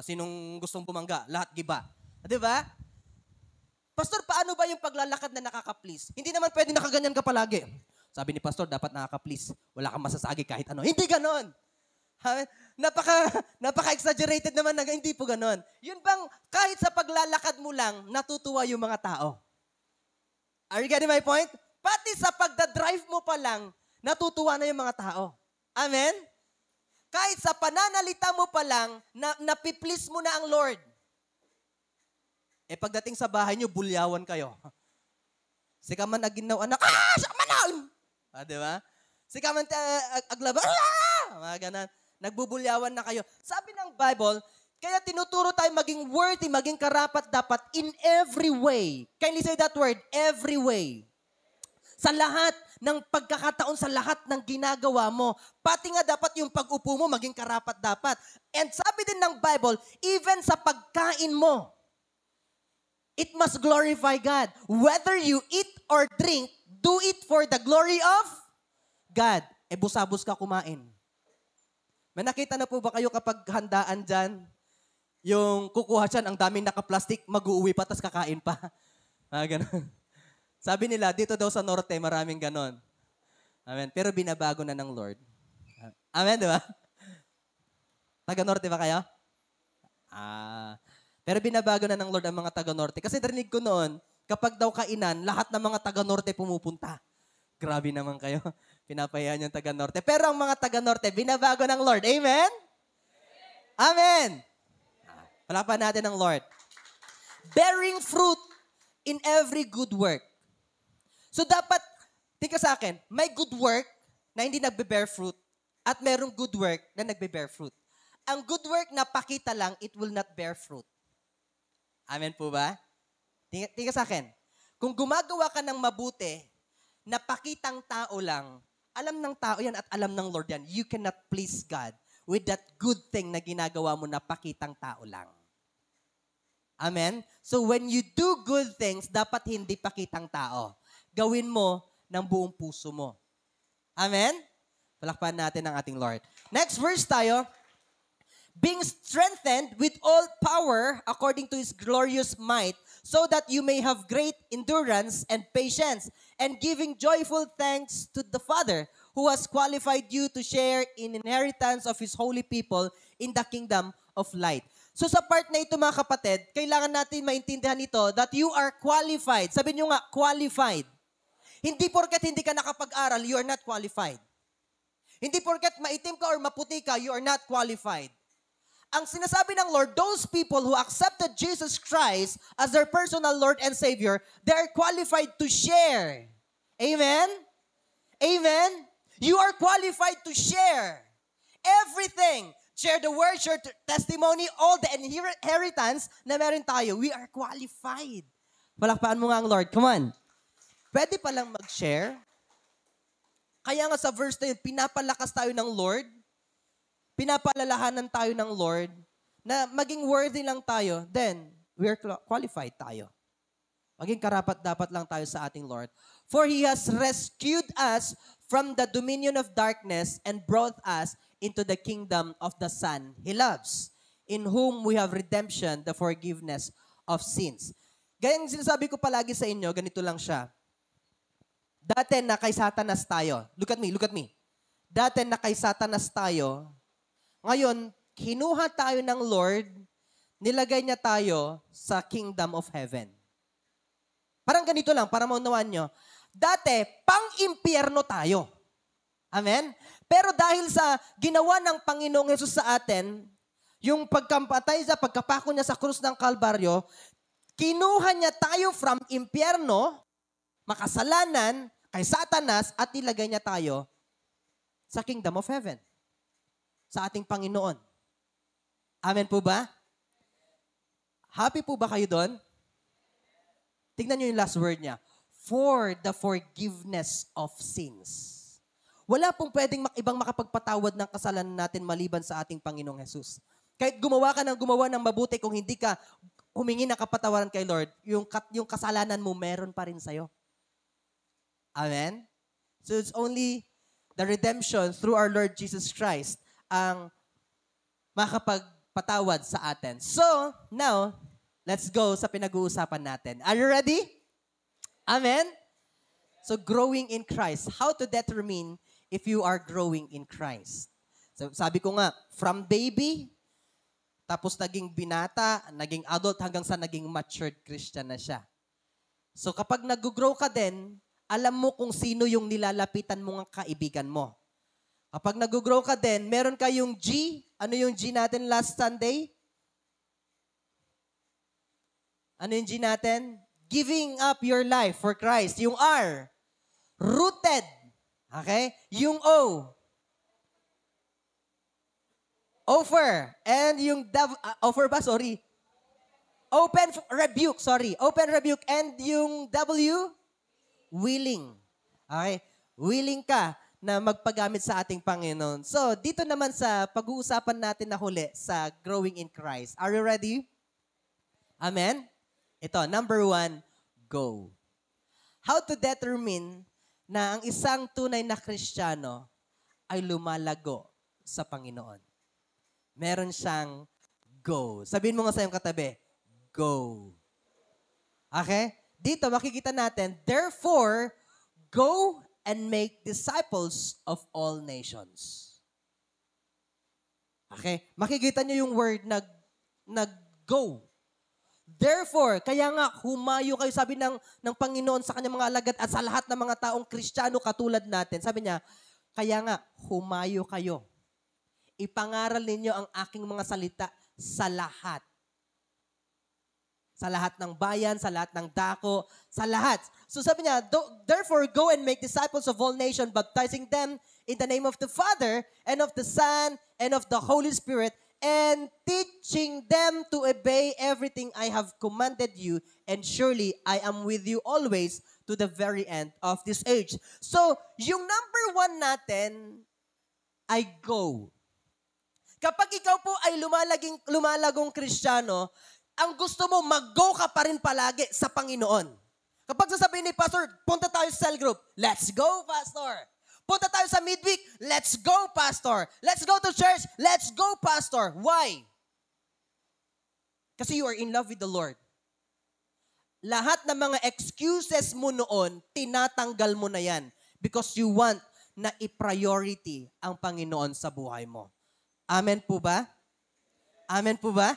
sinong gustong bumangga? Lahat giba. Di ba? Pastor, paano ba yung paglalakad na nakaka-please? Hindi naman pwede nakaganyan ka palagi. Sabi ni Pastor, dapat nakaka-please. Wala kang masasagi kahit ano. Hindi ganon. Napaka-exaggerated naman na hindi po ganon. Yun bang kahit sa paglalakad mo lang, natutuwa yung mga tao. Are you getting my point? Pati sa pagdadrive mo pa lang, natutuwa na yung mga tao. Amen? Kahit sa pananalita mo pa lang, napiplease mo na ang Lord. Pagdating sa bahay nyo, bulyawan kayo. Sika man aginaw anak, siya manan! Diba? Sika man aglaba, mga ganan. Nagbubulyawan na kayo. Sabi ng Bible, kaya tinuturo tayo maging worthy, maging karapat-dapat in every way. Kindly say that word, every way. Sa lahat ng pagkakataon, sa lahat ng ginagawa mo. Pati nga dapat yung pag-upo mo, maging karapat-dapat. And sabi din ng Bible, even sa pagkain mo, it must glorify God. Whether you eat or drink, do it for the glory of God. Busabos ka kumain. May nakita na po ba kayo kapag handaan dyan, yung kukuha dyan, ang daming naka-plastic, mag-uwi pa, tas kakain pa. Ganun. Sabi nila, dito daw sa norte, maraming ganon. Amen. Pero binabago na ng Lord. Amen, di ba? Taga-norte ba kayo? Pero binabago na ng Lord ang mga taga-norte. Kasi narinig ko noon, kapag daw kainan, lahat ng mga taga-norte pumupunta. Grabe naman kayo. Pinapahiyan yung taga-norte. Pero ang mga taga-norte, binabago ng Lord. Amen? Amen! Palakpakan natin ng Lord. Bearing fruit in every good work. So dapat, tika sa akin, may good work na hindi nagbe-bear fruit at merong good work na nagbe-bear fruit. Ang good work na pakita lang, it will not bear fruit. Amen po ba? Tika sa akin, kung gumagawa ka ng mabuti, na pakitang tao lang, alam ng tao yan at alam ng Lord yan, you cannot please God with that good thing na ginagawa mo na pakitang tao lang. Amen? So when you do good things, dapat hindi pakitang tao. Gawin mo ng buong puso mo. Amen? Palakpakan natin ang ating Lord. Next verse tayo. Being strengthened with all power according to His glorious might, so that you may have great endurance and patience, and giving joyful thanks to the Father, who has qualified you to share in inheritance of His holy people in the kingdom of light. So sa part na ito, mga kapatid, kailangan natin maintindihan ito that you are qualified. Sabi nyo nga, qualified. Hindi porket hindi ka nakapag-aral, you are not qualified. Hindi porket maitim ka or maputi ka, you are not qualified. Ang sinasabi ng Lord, those people who accepted Jesus Christ as their personal Lord and Savior, they are qualified to share. Amen? Amen? You are qualified to share everything. share the word, share testimony, all the inheritance na meron tayo. We are qualified. Palakpakan mo nga ang Lord. Come on. Pwede palang mag-share. Kaya nga sa verse na yun, pinapalakas tayo ng Lord. Pinapalalahanan tayo ng Lord na maging worthy lang tayo. Then, we are qualified tayo. Maging karapat-dapat lang tayo sa ating Lord. For He has rescued us from the dominion of darkness and brought us into the kingdom of the Son He loves, in whom we have redemption, the forgiveness of sins. Gayang sinasabi ko palagi sa inyo, ganito lang siya. Dati na kay Satanas tayo. Look at me. Dati na kay Satanas tayo. Ngayon, kinuha tayo ng Lord, nilagay niya tayo sa kingdom of heaven. Parang ganito lang, para maunawaan nyo. Dati, pang-impyerno tayo. Amen? Pero dahil sa ginawa ng Panginoong Hesus sa atin, yung pagkampatay sa pagkapako niya sa krus ng Kalbaryo, kinuha niya tayo from impyerno, makasalanan, kay Satanas, at nilagay niya tayo sa kingdom of heaven. Sa ating Panginoon. Amen po ba? Happy po ba kayo doon? Tingnan nyo yung last word niya. For the forgiveness of sins. Wala pong pwedeng ibang makapagpatawad ng kasalanan natin maliban sa ating Panginoong Hesus. Kahit gumawa ng mabuti, kung hindi ka humingi ng kapatawaran kay Lord, yung kasalanan mo meron pa rin sa'yo. Amen? So it's only the redemption through our Lord Jesus Christ ang makapagpatawad sa atin. So, now, let's go sa pinag-uusapan natin. Are you ready? Amen? So, growing in Christ. How to determine if you are growing in Christ? So, sabi ko nga, from baby, tapos naging binata, naging adult, hanggang sa naging matured Christian na siya. So, kapag nag-grow ka din, alam mo kung sino yung nilalapitan mong kaibigan mo. Kapag nag-grow ka din, meron kayong G. Ano yung G natin last Sunday? Ano yung G natin? Giving up your life for Christ. Yung R, rooted. Okay? Yung O, offer. And yung offer ba? Sorry. Open rebuke. And yung W, willing. Okay? Willing ka na magpagamit sa ating Panginoon. So, dito naman sa pag-uusapan natin na huli sa growing in Christ. Are you ready? Amen? Ito, number 1, go. How to determine na ang isang tunay na Kristiyano ay lumalago sa Panginoon. Meron siyang go. Sabihin mo nga sa iyong katabi, go. Okay? Dito makikita natin, therefore, go and make disciples of all nations. Okay? Makikita niyo yung word nag-go. Therefore, kaya nga, humayo kayo, sabi ng Panginoon sa kanyang mga alagad at sa lahat ng mga taong Kristiyano katulad natin. Sabi niya, kaya nga, humayo kayo. Ipangaral ninyo ang aking mga salita sa lahat. Sa lahat ng bayan, sa lahat ng dako, sa lahat. So sabi niya, therefore go and make disciples of all nations, baptizing them in the name of the Father, and of the Son, and of the Holy Spirit, and teaching them to obey everything I have commanded you, and surely I am with you always to the very end of this age. So, yung number 1 natin ay go. Kapag ikaw po ay lumalagong Kristiyano, ang gusto mo, mag-go ka pa rin palagi sa Panginoon. Kapag sasabihin ni Pastor, punta tayo sa cell group, let's go, Pastor. Punta tayo sa midweek, let's go, Pastor. Let's go to church, let's go, Pastor. Why? Kasi you are in love with the Lord. Lahat ng mga excuses mo noon, tinatanggal mo na yan because you want na i-priority ang Panginoon sa buhay mo. Amen po ba? Amen po ba?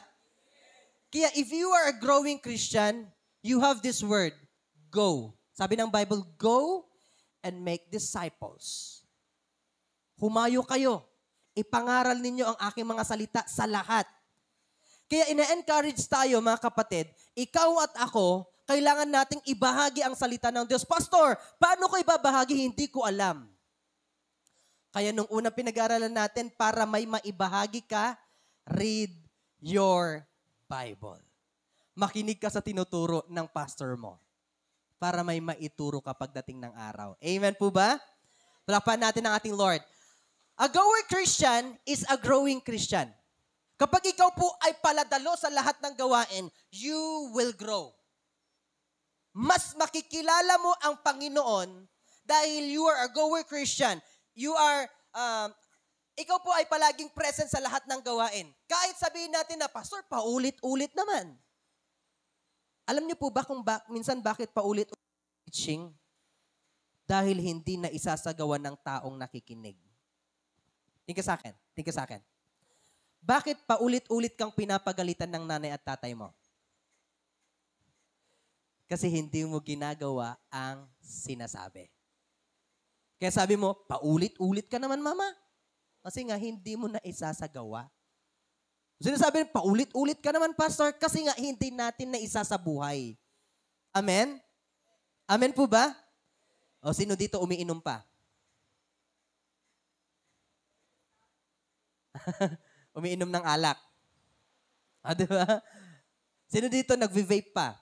Kaya if you are a growing Christian, you have this word, go. Sabi ng Bible, go and make disciples. Humayo kayo. Ipangaral ninyo ang aking mga salita sa lahat. Kaya ina-encourage tayo mga kapatid, ikaw at ako, kailangan nating ibahagi ang salita ng Diyos. Pastor, paano ko ibabahagi? Hindi ko alam. Kaya nung unang pinag-aaralan natin, para may maibahagi ka, read your Bible. Makinig ka sa tinuturo ng pastor mo para may maituro ka pagdating ng araw. Amen po ba? Palakpakan natin ang ating Lord. A goer Christian is a growing Christian. Kapag ikaw po ay paladalo sa lahat ng gawain, you will grow. Mas makikilala mo ang Panginoon dahil you are a goer Christian. You are, ikaw po ay palaging present sa lahat ng gawain. Kahit sabihin natin na, Pastor, paulit-ulit naman. Alam niyo po ba kung minsan bakit paulit-ulit teaching? Dahil hindi na isasagawa ng taong nakikinig. Tingka sa akin. Bakit paulit-ulit kang pinapagalitan ng nanay at tatay mo? Kasi hindi mo ginagawa ang sinasabi. Kaya sabi mo, paulit-ulit ka naman, mama. Kasi nga, hindi mo na isasagawa. Sinasabi, paulit-ulit ka naman, pastor, kasi nga, hindi natin na isasabuhay. Amen? Amen po ba? O sino dito umiinom pa? Umiinom ng alak. Di ba? Sino dito nagve-vape pa?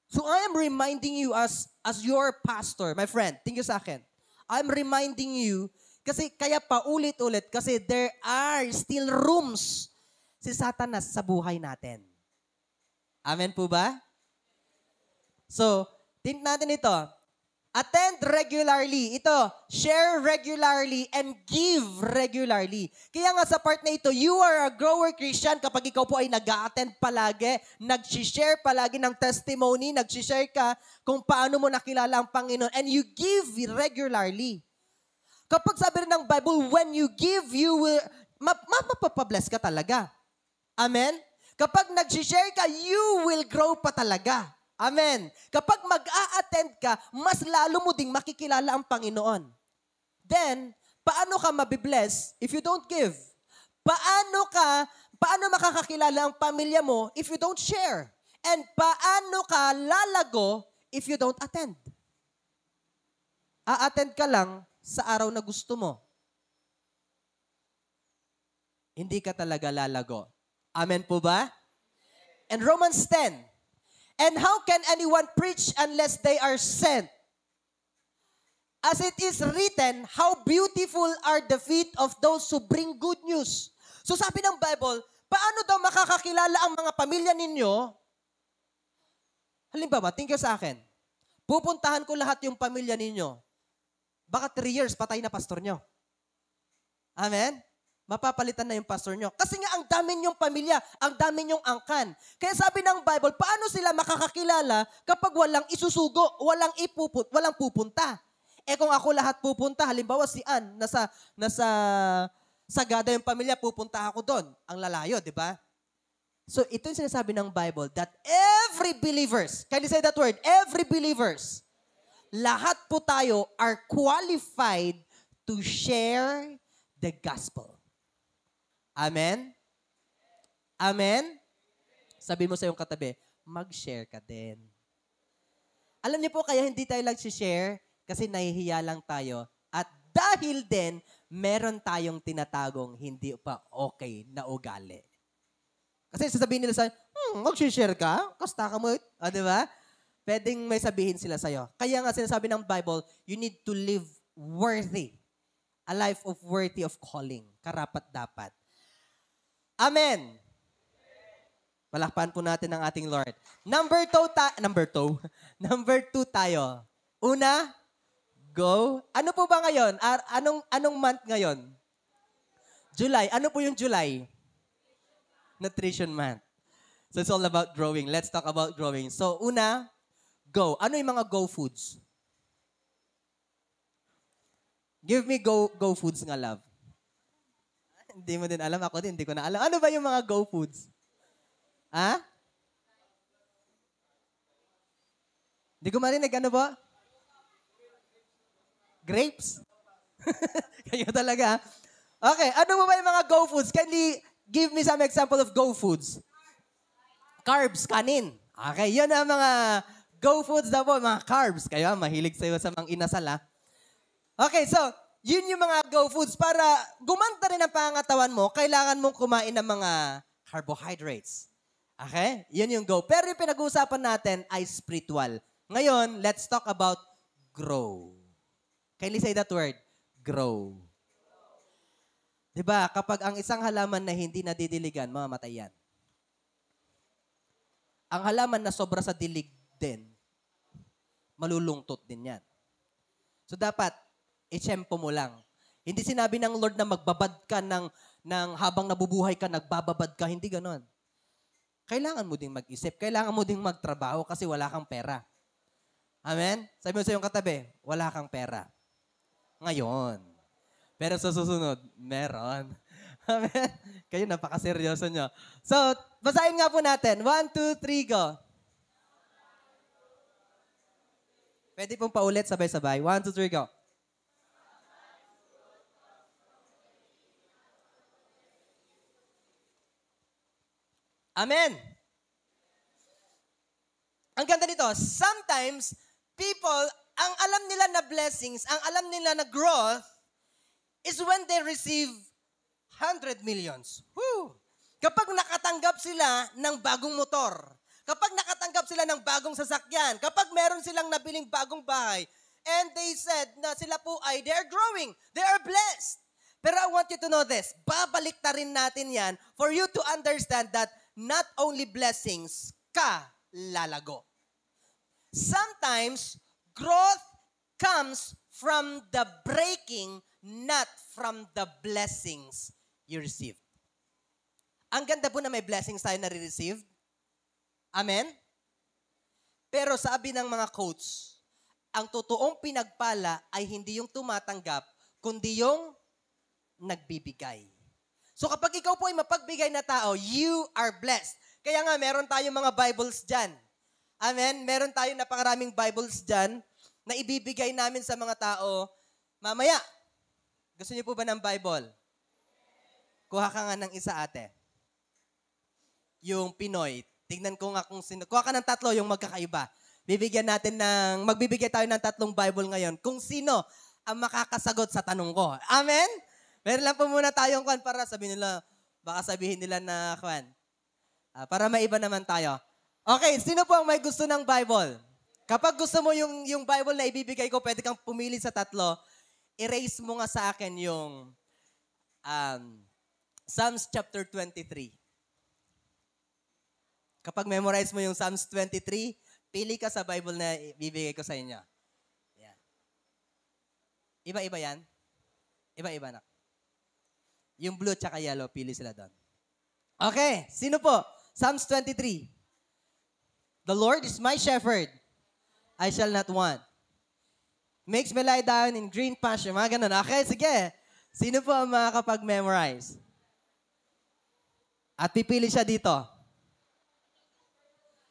So I am reminding you as your pastor, my friend, tingin sa akin. I'm reminding you, kasi kaya paulit-ulit, kasi there are still rooms si Satanas sa buhay natin. Amen po ba? So, think natin ito. Attend regularly. Ito, share regularly and give regularly. Kaya nga sa part na ito, you are a grower Christian kapag ikaw po ay nag-a-attend palagi, nag-share palagi ng testimony, nag-share ka kung paano mo nakilala ang Panginoon, and you give regularly. Kapag sabi rin ng Bible, when you give, you will, mapapabless ka talaga. Amen? Kapag nag-share ka, you will grow pa talaga. Amen. Kapag mag-a-attend ka, mas lalo mo ding makikilala ang Panginoon. Then, paano ka mabibless if you don't give? Paano makakakilala ang pamilya mo if you don't share? And paano ka lalago if you don't attend? A-attend ka lang sa araw na gusto mo. Hindi ka talaga lalago. Amen po ba? And Romans 10, and how can anyone preach unless they are sent? As it is written, how beautiful are the feet of those who bring good news. So sabi ng Bible, paano daw makakakilala ang mga pamilya ninyo? Halimbawa, tingin sa akin, pupuntahan ko lahat yung pamilya ninyo. Baka 3 years, patay na pastor nyo. Amen? Mapapalitan na yung pastor nyo. Kasi nga, ang dami nyong pamilya, ang dami nyong angkan. Kaya sabi ng Bible, paano sila makakakilala kapag walang isusugo, walang pupunta? Kung ako lahat pupunta, halimbawa si Ann, nasa Sagada yung pamilya, pupunta ako doon. Ang lalayo, di ba? So, ito yung sinasabi ng Bible, that every believers, can you say that word? Every believers, lahat po tayo are qualified to share the gospel. Amen? Amen? Sabi mo sa iyong katabi, mag-share ka din. Alam niyo po, kaya hindi tayo nag-share kasi nahihiya lang tayo. At dahil din, meron tayong tinatagong hindi pa okay na ugali. Kasi sasabihin nila sa'yo, mag-share ka? Kasta ka mo. Di ba? Pwedeng may sabihin sila sa'yo. Kaya nga sinasabi ng Bible, you need to live worthy. A life of worthy of calling. Karapat-dapat. Amen. Palakpakan po natin ang ating Lord. Number 2 tayo. Una, go. Ano po ba ngayon? Anong month ngayon? July. Ano po yung July? Nutrition month. So it's all about growing. Let's talk about growing. So una, go. Ano yung mga go foods? Give me go foods nga, love. Hindi mo din alam. Ako din, hindi ko na alam. Ano ba yung mga go foods? Ha? Hindi ko marinig. Ano ba? Grapes? Kayo talaga. Okay. Ano ba yung mga go foods? Can you give me some example of go foods? Carbs, kanin. Okay. Yan ang mga go foods na po. Mga carbs. Kayo, mahilig sa'yo sa mga inasal, ha? Okay, so, yun yung mga go foods. Para gumanda rin ang pangangatawan mo, kailangan mong kumain ng mga carbohydrates. Okay? Yun yung go. Pero yung pinag-uusapan natin ay spiritual. Ngayon, let's talk about grow. Can you say that word? Grow. Diba, kapag ang isang halaman na hindi nadidiligan, mamamatay yan. Ang halaman na sobra sa dilig din, malulungtot din yan. So dapat, itsempo mo lang. Hindi sinabi ng Lord na magbabad ka ng habang nabubuhay ka, nagbababad ka. Hindi ganon. Kailangan mo ding mag-isip. Kailangan mo ding magtrabaho kasi wala kang pera. Amen? Sabi mo sa iyong katabi, wala kang pera. Ngayon. Pero sa susunod, meron. Amen? Kayo, napakaseryoso nyo. So, basahin nga po natin. 1, 2, 3, go. Pwede pong paulit, sabay-sabay. 1, 2, 3, go. Amen. Ang ganda nito, sometimes, people, ang alam nila na blessings, ang alam nila na growth, is when they receive 100 millions. Woo! Kapag nakatanggap sila ng bagong motor, kapag nakatanggap sila ng bagong sasakyan, kapag meron silang nabiling bagong bahay, and they said na sila po ay, they are growing, they are blessed. Pero I want you to know this, babalik na rin natin yan for you to understand that not only blessings ka lalago. Sometimes, growth comes from the breaking, not from the blessings you receive. Ang ganda po na may blessings tayo nare-receive. Amen? Pero sabi ng mga coach, ang totoong pinagpala ay hindi yung tumatanggap, kundi yung nagbibigay. So kapag ikaw po ay mapagbigay na tao, you are blessed. Kaya nga, meron tayong mga Bibles dyan. Amen? Meron tayong napakaraming Bibles dyan na ibibigay namin sa mga tao. Mamaya, gusto niyo po ba ng Bible? Kuha ka nga ng isa, ate. Yung Pinoy. Tignan ko nga kung sino. Kuha ka ng 3, yung magkakaiba. Magbibigay tayo ng 3 Bible ngayon. Kung sino ang makakasagot sa tanong ko. Amen? Meron lang po muna tayong kwan para sabihin nila, baka sabihin nila na kwan. Para maiba naman tayo. Okay, sino po ang may gusto ng Bible? Kapag gusto mo yung Bible na ibibigay ko, pwede kang pumili sa 3. Erase mo nga sa akin yung Psalms chapter 23. Kapag memorize mo yung Psalms 23, pili ka sa Bible na ibibigay ko sa inyo. Yan. Iba-iba yan? Iba-iba na. Yung blue tsaka yellow, pili sila doon. Okay, sino po? Psalms 23. The Lord is my shepherd. I shall not want. Makes me lie down in green pasture. Mga ganun. Okay, sige. Sino po ang makakapag-memorize? At pipili siya dito.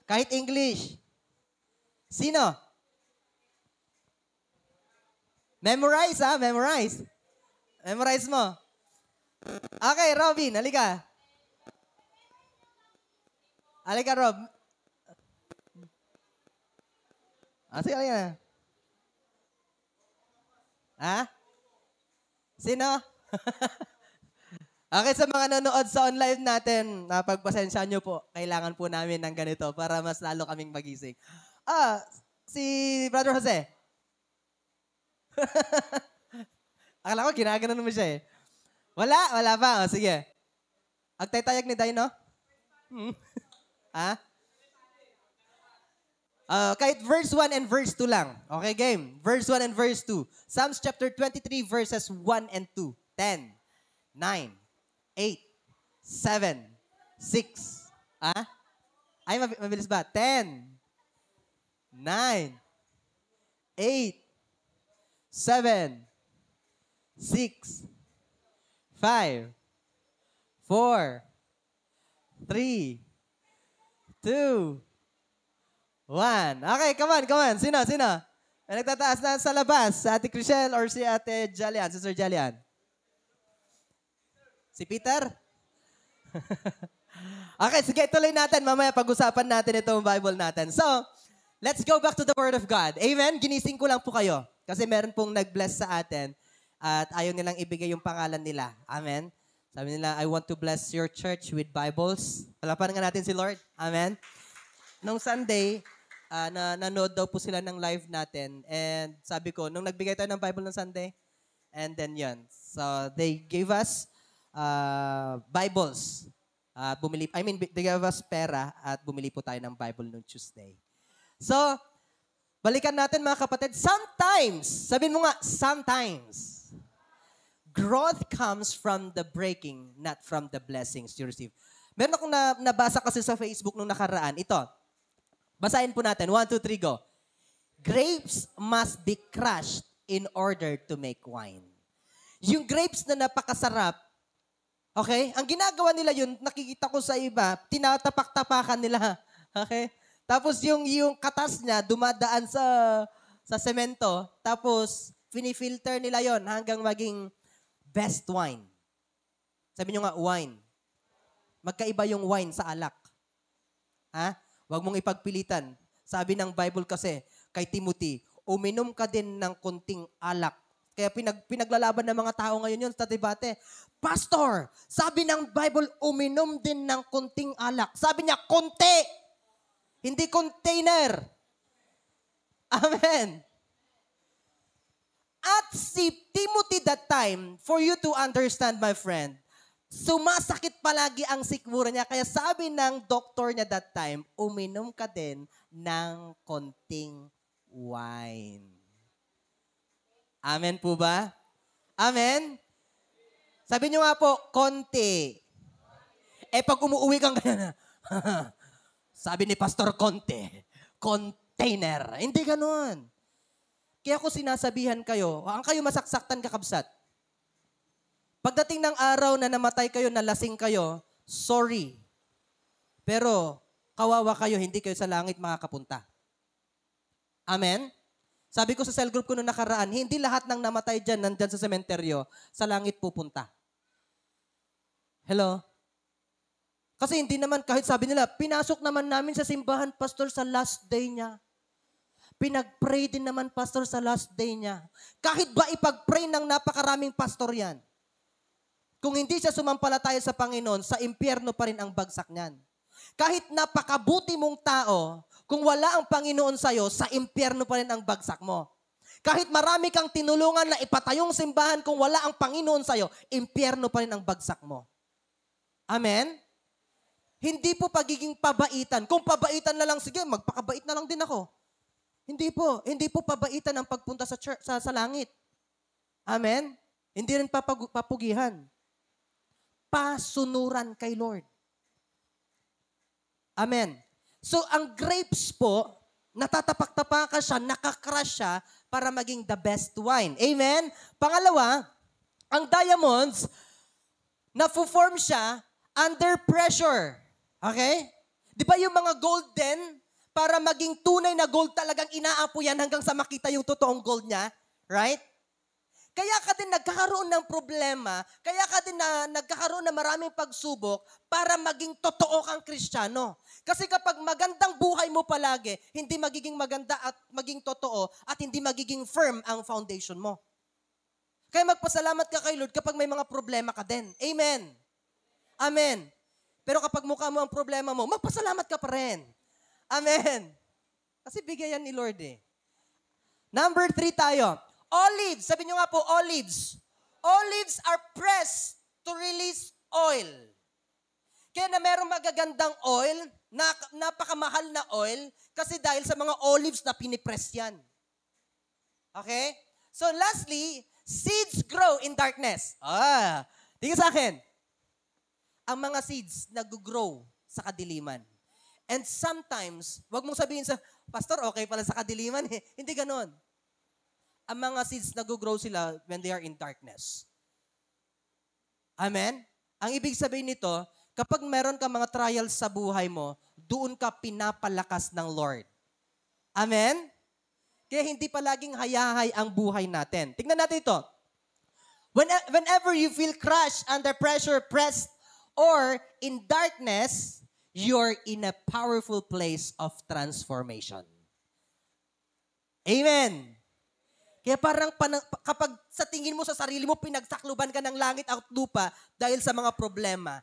Kahit English. Sino? Memorize, ha? Memorize. Memorize mo. Okay, Robin, halika. Halika, Rob. Sige, halika. Ha? Sino? Okay, sa mga nanonood sa online natin, pagpasensya nyo po, kailangan po namin ng ganito para mas lalo kaming magising. Si Brother Jose. Akala ko, ginaganon mo siya eh. Wala pa. O, sige. Agtaytayag ni Dino? Ha? Kahit verse 1 and verse 2 lang. Okay, game. Verse 1 and verse 2. Psalms chapter 23, verses 1 and 2. 10, 9, 8, 7, 6. Ay, mabilis ba? 10, 9, 8, 7, 6, 5, 4, 3, 2, 1. Okay, come on. Sino? May nagtataas na sa labas? Si Ate Chriselle or si Ate Jalian? Si Sir Jalian? Si Peter? Okay, sige, tuloy natin. Mamaya pag-usapan natin itong Bible natin. So, let's go back to the Word of God. Amen? Ginising ko lang po kayo. Kasi meron pong nag-bless sa atin at ayaw nilang ibigay yung pangalan nila. Amen? Sabi nila, I want to bless your church with Bibles. Palapanan nga natin si Lord. Amen? Nung Sunday, nanood daw po sila ng live natin. And sabi ko, nung nagbigay tayo ng Bible ng Sunday, and then yun. So, they gave us Bibles. They gave us pera at bumili po tayo ng Bible nung Tuesday. So, balikan natin mga kapatid. Sometimes, sabihin mo nga, sometimes, growth comes from the breaking, not from the blessings you receive. Meron akong nabasa kasi sa Facebook nung nakaraan. Ito, basahin po natin. 1, 2, 3, go. Grapes must be crushed in order to make wine. Yung grapes na napakasarap, okay? Ang ginagawa nila yun, nakikita ko sa iba, tinatapak-tapakan nila. Okay? Tapos yung katas niya, dumadaan sa semento, tapos finifilter nila yon hanggang maging best wine. Sabi nyo nga, wine. Magkaiba yung wine sa alak. Ha? Huwag mong ipagpilitan. Sabi ng Bible kasi, kay Timothy, uminom ka din ng kunting alak. Kaya pinaglalaban ng mga tao ngayon yun sa debate. Pastor, sabi ng Bible, uminom din ng kunting alak. Sabi niya, konti. Hindi container. Amen. At si Timothy that time, for you to understand, my friend, sumasakit palagi ang sikmura niya. Kaya sabi ng doktor niya that time, uminom ka din ng konting wine. Amen po ba? Amen? Sabi niyo nga po, konti. Pag umuwi kang ganyan, sabi ni Pastor Conte, container. Hindi ganun. Kaya ako sinasabihan kayo, ang kayo masaksaktan kakabsat. Pagdating ng araw na namatay kayo, nalasing kayo, sorry. Pero kawawa kayo, hindi kayo sa langit makakapunta. Amen? Sabi ko sa cell group ko noong nakaraan, hindi lahat ng namatay dyan, nandyan sa sementeryo, sa langit pupunta. Hello? Kasi hindi naman, kahit sabi nila, pinasok naman namin sa simbahan, pastor, sa last day niya. Pinag-pray din naman, pastor, sa last day niya. Kahit ba ipag-pray ng napakaraming pastor yan? Kung hindi siya sumampalataya sa Panginoon, sa impyerno pa rin ang bagsak niyan. Kahit napakabuti mong tao, kung wala ang Panginoon sa'yo, sa impyerno pa rin ang bagsak mo. Kahit marami kang tinulungan na ipatayong simbahan, kung wala ang Panginoon sa'yo, impyerno pa rin ang bagsak mo. Amen? Hindi po pagiging pabaitan. Kung pabaitan na lang, sige, magpakabait na lang din ako. Hindi po. Hindi po pabaitan ang pagpunta sa church, sa langit. Amen? Hindi rin papugihan. Pasunuran kay Lord. Amen. So, ang grapes po, natatapak-tapakan siya, nakakrush siya para maging the best wine. Amen? Pangalawa, ang diamonds, na-form siya under pressure. Okay? Di ba yung mga gold din, para maging tunay na gold talagang inaapo yan hanggang sa makita yung totoong gold niya? Right? Kaya ka din nagkakaroon ng problema, kaya ka din nagkakaroon ng maraming pagsubok para maging totoo kang Kristiyano. Kasi kapag magandang buhay mo palagi, hindi magiging maganda at maging totoo at hindi magiging firm ang foundation mo. Kaya magpasalamat ka kay Lord kapag may mga problema ka din. Amen. Amen. Pero kapag mukha mo ang problema mo, magpasalamat ka pa rin. Amen. Kasi bigay yan ni Lord eh. Number 3 tayo. Olives. Sabi nyo nga po, olives. Olives are pressed to release oil. Kaya na merong magagandang oil, napakamahal na oil, kasi dahil sa mga olives na pinipress yan. Okay? So lastly, seeds grow in darkness. Tingnan sa akin. Ang mga seeds nag-grow sa kadiliman. And sometimes, wag mong sabihin sa, Pastor, okay pala sa kadiliman eh. Hindi ganon. Ang mga seeds nag-grow sila when they are in darkness. Amen? Ang ibig sabihin nito, kapag meron ka mga trials sa buhay mo, doon ka pinapalakas ng Lord. Amen? Kaya hindi palaging hayahay ang buhay natin. Tingnan natin ito. Whenever you feel crushed, under pressure, pressed, or in darkness, you're in a powerful place of transformation. Amen. Kaya parang kapag sa tingin mo sa sarili mo, pinagsakluban ka ng langit at lupa dahil sa mga problema,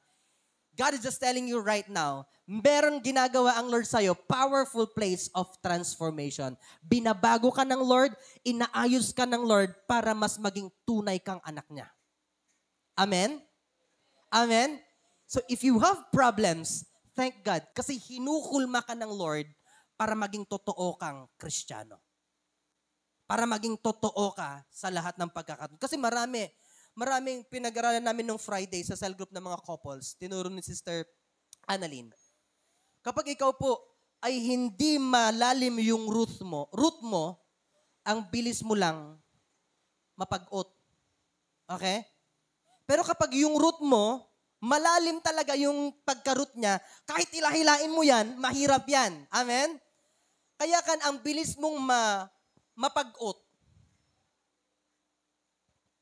God is just telling you right now, meron ginagawa ang Lord sa'yo, powerful place of transformation. Binabago ka ng Lord, inaayos ka ng Lord para mas maging tunay kang anak niya. Amen? Amen? So if you have problems, thank God, kasi hinukulma ka ng Lord para maging totoo kang Kristiyano. Para maging totoo ka sa lahat ng pagkakataon. Kasi maraming pinag-aralan namin nung Friday sa cell group ng mga couples. Tinuro ni Sister Annalyn. Kapag ikaw po ay hindi malalim yung root mo, ang bilis mo lang mapag-ot. Okay? Pero kapag yung root mo, malalim talaga yung pagka-root niya, kahit ilahilain mo yan, mahirap yan. Amen? Kaya ang bilis mong mapag-ot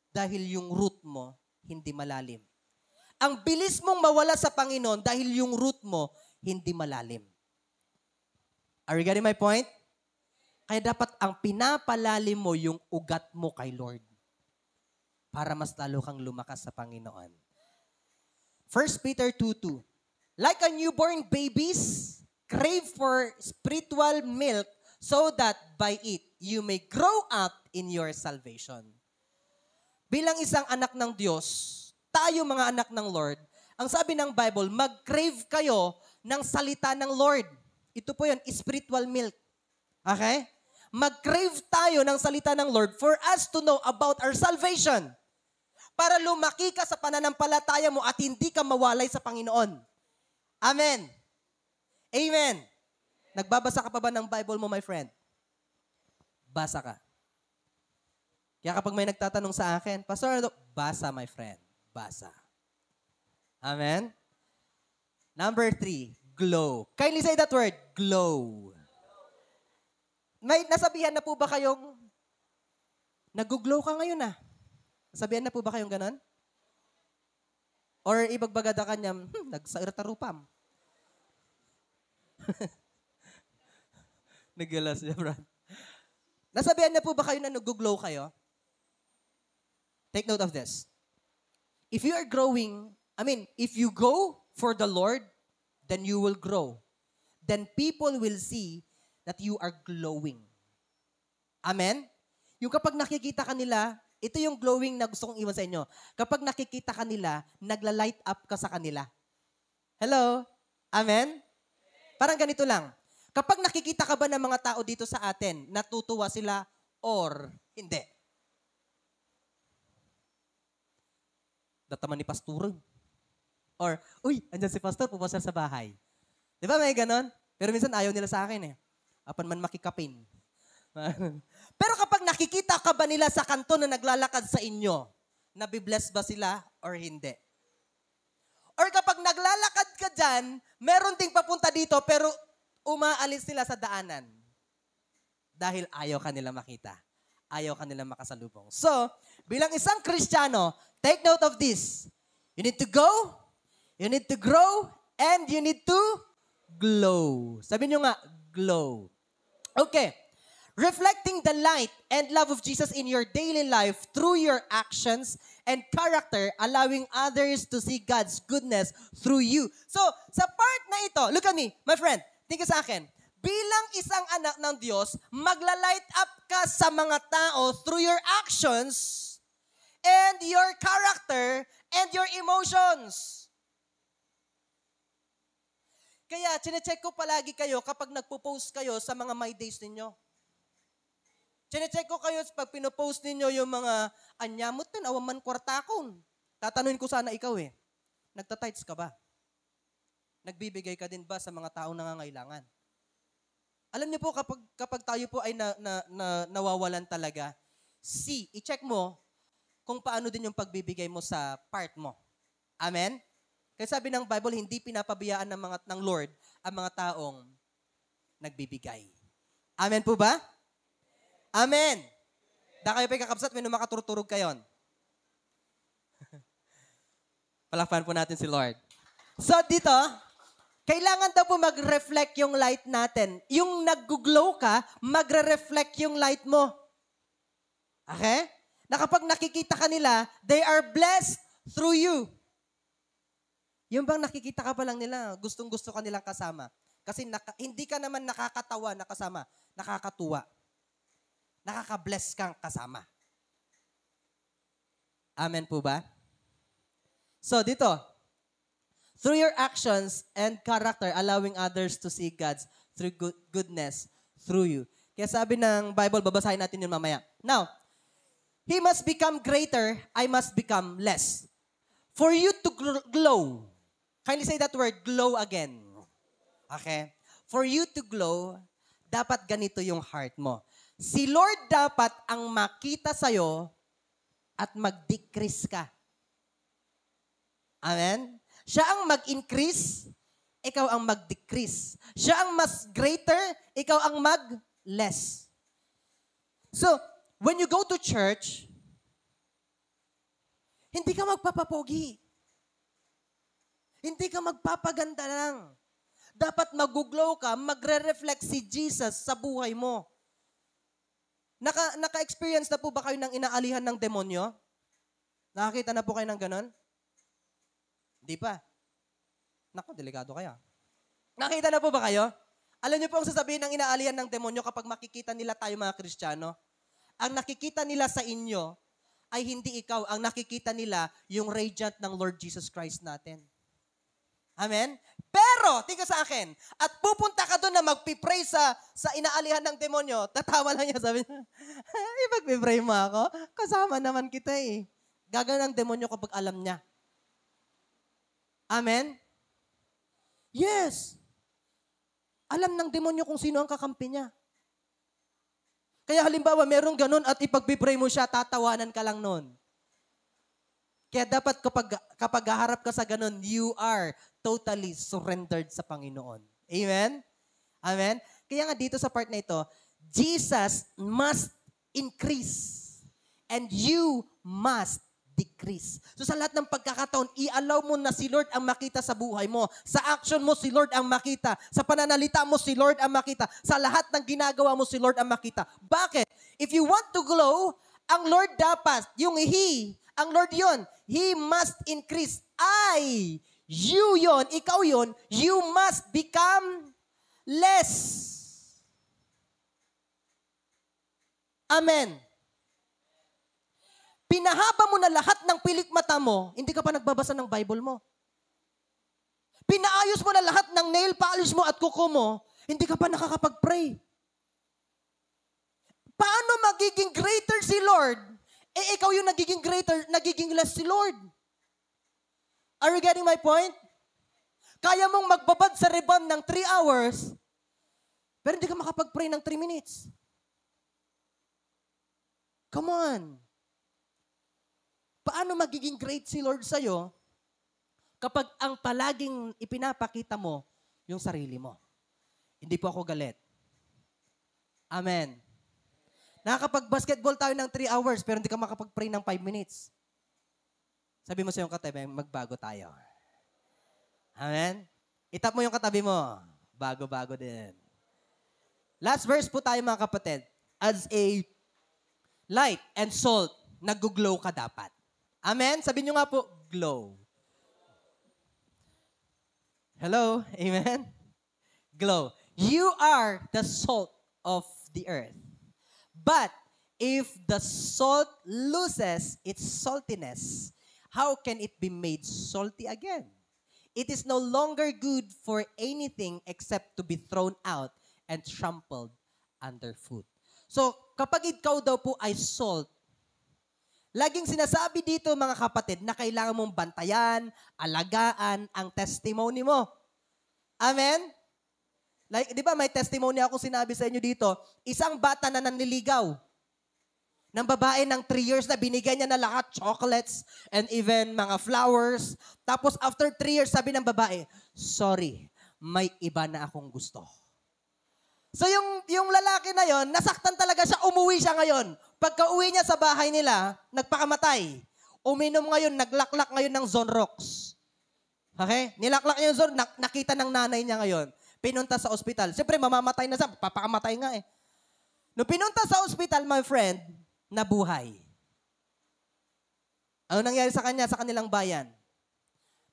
dahil yung root mo hindi malalim. Ang bilis mong mawala sa Panginoon dahil yung root mo hindi malalim. Are you getting my point? Kaya dapat ang pinapalalim mo yung ugat mo kay Lord para mas lalo kang lumakas sa Panginoon. 1 Peter 2:2. Like a newborn babies, crave for spiritual milk so that by it, you may grow up in your salvation. Bilang isang anak ng Diyos, tayo mga anak ng Lord, ang sabi ng Bible, mag-crave kayo ng salita ng Lord. Ito po yun, spiritual milk. Okay? Mag-crave tayo ng salita ng Lord for us to know about our salvation. Para lumaki ka sa pananampalataya mo at hindi ka mawalay sa Panginoon. Amen. Amen. Nagbabasa ka pa ba ng Bible mo, my friend? Basa ka. Kaya kapag may nagtatanong sa akin, Pastor, basa, my friend. Basa. Amen? Number 3, glow. Kindly say that word, glow. May nasabihan na po ba kayong nag-glow ka ngayon ah? Nasabihan na po ba kayong ganon? Or ibagbagada ka niya, nagsairtarupam. Nagalas niya, Brad. Nasabihan na po ba kayo na nag-glow kayo? Take note of this. If you are growing, if you go for the Lord, then you will grow. Then people will see that you are glowing. Amen? Yung kapag nakikita ka nila, ito yung glowing na gusto kong iwan sa inyo. Kapag nakikita ka nila, nagla-light up ka sa kanila. Hello? Amen? Parang ganito lang. Kapag nakikita ka ba ng mga tao dito sa atin, natutuwa sila or hindi? Dataman ni Pastor. Or, uy, andyan si Pastor, pupasal sa bahay. Di ba may ganon? Pero minsan ayaw nila sa akin eh. Apan man makikapin. Pero kapag nakikita ka ba nila sa kanto na naglalakad sa inyo, nabibless ba sila or hindi? Or kapag naglalakad ka dyan, meron ding papunta dito pero umaalis sila sa daanan. Dahil ayaw ka nila makita. Ayaw ka nila makasalubong. So, bilang isang Kristiyano, take note of this. You need to go, you need to grow, and you need to glow. Sabi nyo nga, glow. Okay. Reflecting the light and love of Jesus in your daily life through your actions and character, allowing others to see God's goodness through you. So, sa part na ito, look at me, my friend, tingin sa akin, bilang isang anak ng Diyos, magla-light up ka sa mga tao through your actions and your character and your emotions. Kaya, chinecheck ko palagi kayo kapag nagpo-post kayo sa mga my days ninyo. Chinecheck ko kayo pag pinopost ninyo yung mga anyamot din, awaman kwartakon. Tatanungin ko sana ikaw eh, nagtatights ka ba? Nagbibigay ka din ba sa mga taong nangangailangan? Alam niyo po, kapag tayo po ay nawawalan talaga, i-check mo kung paano din yung pagbibigay mo sa part mo. Amen? Kaya sabi ng Bible, hindi pinapabiyaan ng Lord ang mga taong nagbibigay. Amen po ba? Amen. Da kayo pa kakabsat, may numakaturturog kayon. Palakpan po natin si Lord. So dito, kailangan daw po mag-reflect yung light natin. Yung nag-glow ka, magre-reflect yung light mo. Okay? Na kapag nakikita ka nila, they are blessed through you. Yung bang nakikita ka pa lang nila, gustong-gusto ka nilang kasama. Kasi hindi ka naman nakakatawa na kasama, nakakatuwa. Nakaka-bless kang kasama. Amen po ba? So dito, through your actions and character, allowing others to see God's through goodness through you. Kaya sabi ng Bible, babasahin natin yun mamaya. Now, he must become greater, I must become less. For you to glow, kindly say that word, glow again. Okay? For you to glow, dapat ganito yung heart mo. Si Lord dapat ang makita sa'yo at mag-decrease ka. Amen? Siya ang mag-increase, ikaw ang mag-decrease. Siya ang mas greater, ikaw ang mag-less. So, when you go to church, hindi ka magpapapogi. Hindi ka magpapaganda lang. Dapat mag-glow ka, magre-reflect si Jesus sa buhay mo. Naka-experience na po ba kayo ng inaalihan ng demonyo? Nakakita na po kayo ng ganon? Hindi pa. Naku, delikado kaya. Nakita na po ba kayo? Alam niyo po ang sasabihin ng inaalihan ng demonyo kapag makikita nila tayo mga Kristiyano? Ang nakikita nila sa inyo ay hindi ikaw. Ang nakikita nila yung radiant ng Lord Jesus Christ natin. Amen? Pero, tingnan sa akin, at pupunta ka doon na magpipray sa inaalihan ng demonyo, tatawa lang niya, sabi niya, ipagpipray mo ako? Kasama naman kita eh. Gagawin ng demonyo kapag alam niya. Amen? Yes. Alam ng demonyo kung sino ang kakampi niya. Kaya halimbawa, merong ganun at ipagpipray mo siya, tatawanan ka lang nun. Kaya dapat kapag haharap ka sa ganun, you are totally surrendered sa Panginoon. Amen? Amen? Kaya nga dito sa part na ito, Jesus must increase and you must decrease. So sa lahat ng pagkakataon, i-allow mo na si Lord ang makita sa buhay mo. Sa action mo, si Lord ang makita. Sa pananalita mo, si Lord ang makita. Sa lahat ng ginagawa mo, si Lord ang makita. Bakit? If you want to glow, ang Lord dapat, yung He, ang Lord yon, He must increase. You yon, ikaw yon, you must become less. Amen. Pinahaba mo na lahat ng pilik mata mo, hindi ka pa nagbabasa ng Bible mo. Pinaayos mo na lahat ng nail polish mo at kuko mo, hindi ka pa nakakapag-pray. Paano magiging greater si Lord? Eh, ikaw yung nagiging greater, nagiging less si Lord. Are you getting my point? Kaya mong magbabad sa rebound ng 3 hours, pero hindi ka makapag-pray ng 3 minutes. Come on. Paano magiging great si Lord sa'yo kapag ang palaging ipinapakita mo yung sarili mo? Hindi po ako galit. Amen. Nakakapag-basketball tayo ng 3 hours pero hindi ka makapag-pray ng 5 minutes. Sabi mo sa iyong katabi, magbago tayo. Amen? Itap mo yung katabi mo. Bago-bago din. Last verse po tayo mga kapatid. As a light and salt, nag-glow ka dapat. Amen? Sabi nyo nga po, glow. Hello? Amen? Glow. You are the salt of the earth. But if the salt loses its saltiness, how can it be made salty again? It is no longer good for anything except to be thrown out and trampled underfoot. So, kapag ikaw daw po ay salt, laging sinasabi dito mga kapatid na kailangan mong bantayan, alagaan ang testimony mo. Amen? Like, di ba may testimony ako sinabi sa inyo dito, isang bata na nanliligaw ng babae ng 3 years na binigyan niya na lahat, chocolates and even mga flowers. Tapos after 3 years, sabi ng babae, sorry, may iba na akong gusto. So yung lalaki na yon, nasaktan talaga siya, umuwi siya ngayon. Pagka uwi niya sa bahay nila, nagpakamatay. Uminom ngayon, naglaklak ngayon ng Zonrox. Okay? Nilaklak niya yung Zonrox, nakita ng nanay niya ngayon. Pinunta sa ospital. Siyempre, mamamatay na siya, papakamatay nga eh. Nung pinunta sa ospital, my friend, nabuhay. Ano nangyari sa kanya, sa kanilang bayan?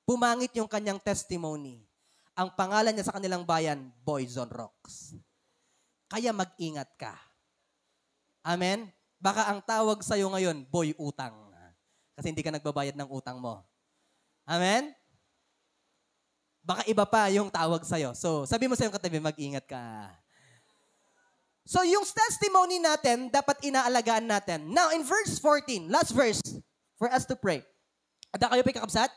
Pumangit yung kanyang testimony. Ang pangalan niya sa kanilang bayan, Boys on Rocks. Kaya mag-ingat ka. Amen? Baka ang tawag sa'yo ngayon, boy utang. Kasi hindi ka nagbabayad ng utang mo. Amen? Baka iba pa yung tawag sa'yo. So, sabi mo sa iyong katabi, mag-ingat ka. So, yung testimony natin, dapat inaalagaan natin. Now, in verse 14, last verse, for us to pray. Ada kayo pa kakabsat?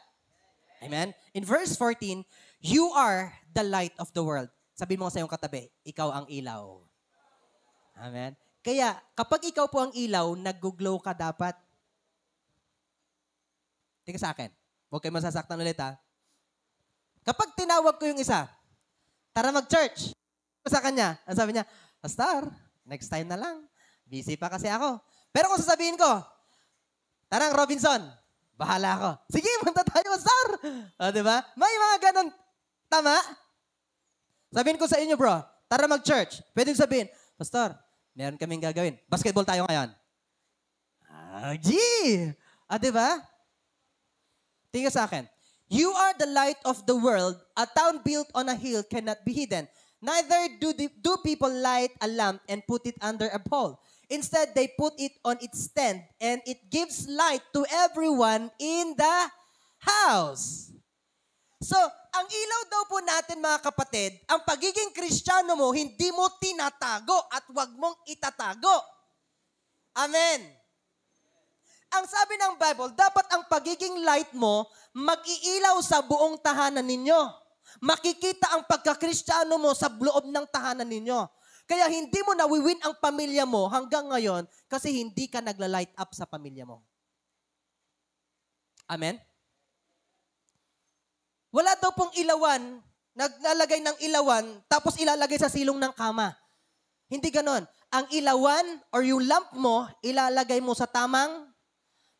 Amen? In verse 14, you are the light of the world. Sabi mo sa iyong katabi, ikaw ang ilaw. Amen? Kaya, kapag ikaw po ang ilaw, nag-glow ka dapat. Tingnan sa akin. Huwag kayo masasaktan ulit, ha? Kapag tinawag ko yung isa, tara mag-church. Sa kanya, ang sabi niya, Pastor, next time na lang. Busy pa kasi ako. Pero kung sasabihin ko, tarang Robinson, bahala ako. Sige, punta tayo, Pastor. O, diba? May mga ganun. Tama? Sabihin ko sa inyo, bro, tara mag-church. Pwede sabihin, Pastor, meron kaming gagawin. Basketball tayo ngayon. Gee! Diba? Tingnan sa akin. You are the light of the world. A town built on a hill cannot be hidden. Neither do people light a lamp and put it under a bowl. Instead, they put it on its stand, and it gives light to everyone in the house. So, ang ilaw daw po natin, mga kapatid, ang pagiging Kristiyano mo, hindi mo tinatago at wag mong itatago. Amen. Ang sabi ng Bible, dapat ang pagiging light mo, mag-iilaw sa buong tahanan ninyo. Makikita ang pagka-Kristiyano mo sa loob ng tahanan ninyo. Kaya hindi mo nawiwin ang pamilya mo hanggang ngayon kasi hindi ka nagla-light up sa pamilya mo. Amen? Wala daw pong ilawan, naglalagay ng ilawan, tapos ilalagay sa silong ng kama. Hindi ganon. Ang ilawan or yung lamp mo, ilalagay mo sa tamang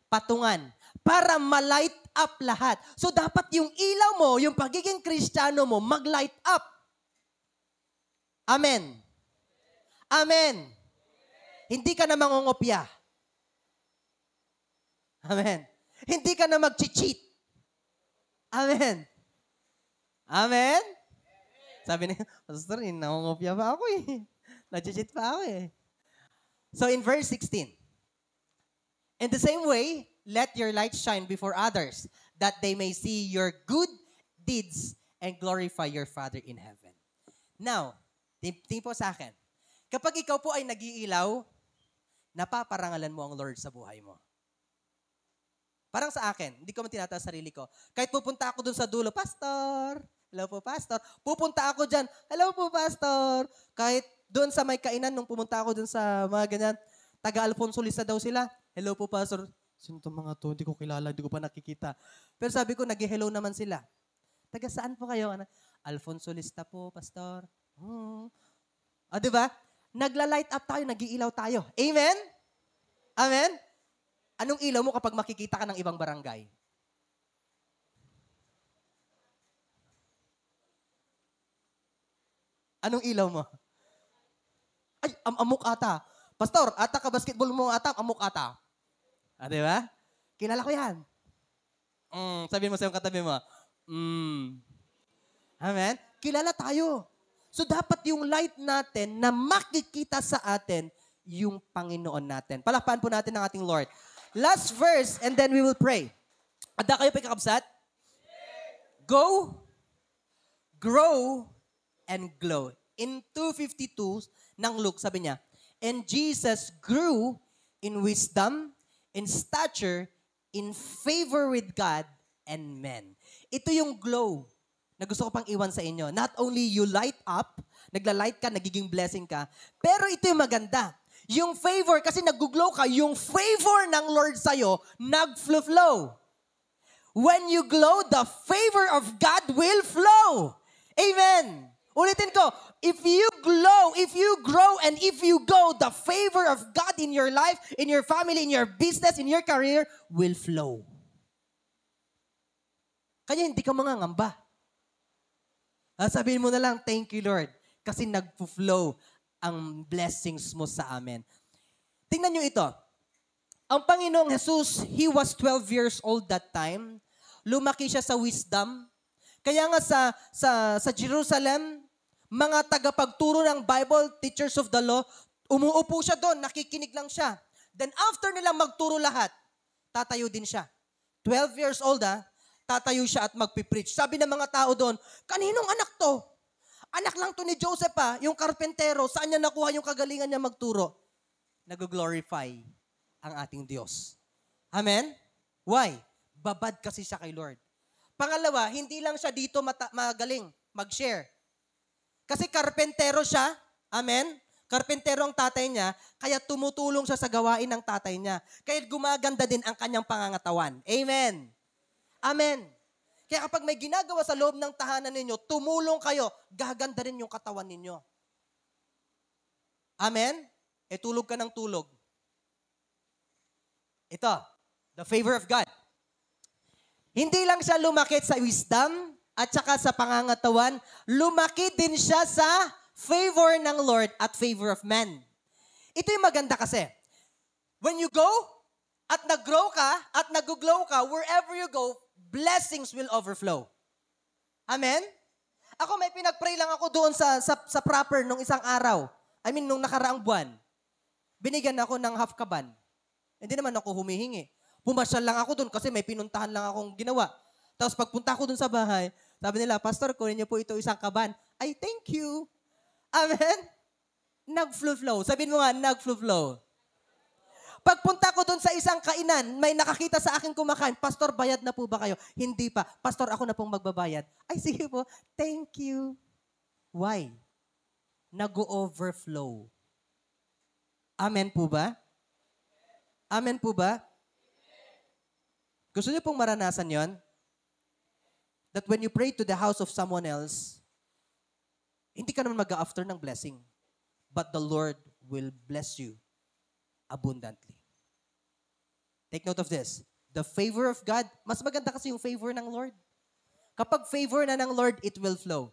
patungan para ma-light up lahat. So, dapat yung ilaw mo, yung pagiging Kristiyano mo, mag-light up. Amen. Amen. Hindi ka na mangungopya. Amen. Hindi ka na mag-cheat. Amen. Amen? Sabi niya, Pastor, nangungopya pa ako eh. Nag-cheat pa ako eh. So, in verse 16, in the same way, let your light shine before others, that they may see your good deeds and glorify your Father in heaven. Now, tingin po sa akin. Kapag ikaw po ay nag-iilaw, napaparangalan mo ang Lord sa buhay mo. Parang sa akin, hindi ko man tinataas sarili ko. Kahit pupunta ako dun sa dulo, Pastor, hello po, Pastor. Pupunta ako dyan, hello po, Pastor. Kahit dun sa may kainan, nung pumunta ako dun sa mga ganyan, taga-Alfonso Lisa daw sila, hello po, Pastor. Sino itong mga to? Hindi ko kilala, hindi ko pa nakikita. Pero sabi ko, nag-hello naman sila. Taga saan po kayo? Alfonso Lista po, Pastor. Diba? Nagla-light up tayo, nag-iilaw tayo. Amen? Amen? Anong ilaw mo kapag makikita ka ng ibang barangay? Anong ilaw mo? Ay, amok ata. Pastor, ata ka basketball mo ata, amok ata. Diba? Kilala ko yan. Sabihin mo sa iyong katabi mo, Amen? Kilala tayo. So, dapat yung light natin na makikita sa atin yung Panginoon natin. Palakpakan po natin ang ating Lord. Last verse, and then we will pray. Ada kayo pa kakabsat? Go, grow, and glow. In 2:52 ng Luke, sabi niya, and Jesus grew in wisdom, in stature, in favor with God and men. Ito yung glow na gusto ko pang iwan sa inyo. Not only you light up, nagla-light ka, nagiging blessing ka, pero ito yung maganda. Yung favor, kasi nag-glow ka, yung favor ng Lord sa'yo, nag-flow. When you glow, the favor of God will flow. Amen. Ulitin ko, if you glow, if you grow, and if you go, the favor of God in your life, in your family, in your business, in your career, will flow. Kaya hindi ka mangangamba. Sabihin mo na lang, thank you Lord, kasi nag-flow ang blessings mo sa amin. Tingnan nyo ito. Ang Panginoong Jesus, He was 12 years old that time. Lumaki siya sa wisdom. Kaya nga sa Jerusalem, mga tagapagturo ng Bible, teachers of the law, umuupo siya doon, nakikinig lang siya. Then after nilang magturo lahat, tatayo din siya. 12 years old tatayo siya at magpipreach. Sabi ng mga tao doon, kaninong anak to? Anak lang to ni Joseph yung karpentero. Saan niya nakuha yung kagalingan niya magturo? Nag-glorify ang ating Diyos. Amen? Why? Babad kasi siya kay Lord. Pangalawa, hindi lang siya dito magaling mag-share. Kasi karpentero siya. Amen? Karpentero ang tatay niya, kaya tumutulong siya sa gawain ng tatay niya. Kaya gumaganda din ang kanyang pangangatawan. Amen? Amen. Kaya kapag may ginagawa sa loob ng tahanan ninyo, tumulong kayo, gaganda rin yung katawan ninyo. Amen? Tulog ka ng tulog. Ito, the favor of God. Hindi lang siya lumakit sa wisdom at saka sa pangangatawan, lumaki din siya sa favor ng Lord at favor of man. Ito yung maganda kasi. When you go at nag-grow ka at nag-glow ka, wherever you go, blessings will overflow. Amen? Ako may pinag-pray lang ako doon sa proper nung isang araw. Nung nakaraang buwan. Binigyan ako ng half kaban. Hindi naman ako humihingi. Pumasyal lang ako doon kasi may pinuntahan lang akong ginawa. Tapos pagpunta ko doon sa bahay, sabi nila, Pastor, kunin niyo po ito isang kaban. Ay, thank you. Amen? Nag-flow. Sabihin mo nga, nag-flow. Pagpunta ko doon sa isang kainan, may nakakita sa akin kumakain, Pastor, bayad na po ba kayo? Hindi pa. Pastor, ako na pong magbabayad. Ay, sige po. Thank you. Why? Nag-overflow. Amen po ba? Amen po ba? Gusto niyo pong maranasan yon? That when you pray to the house of someone else, hindi ka naman mag-a-after ng blessing. But the Lord will bless you abundantly. Take note of this. The favor of God, mas maganda kasi yung favor ng Lord. Kapag favor na ng Lord, it will flow.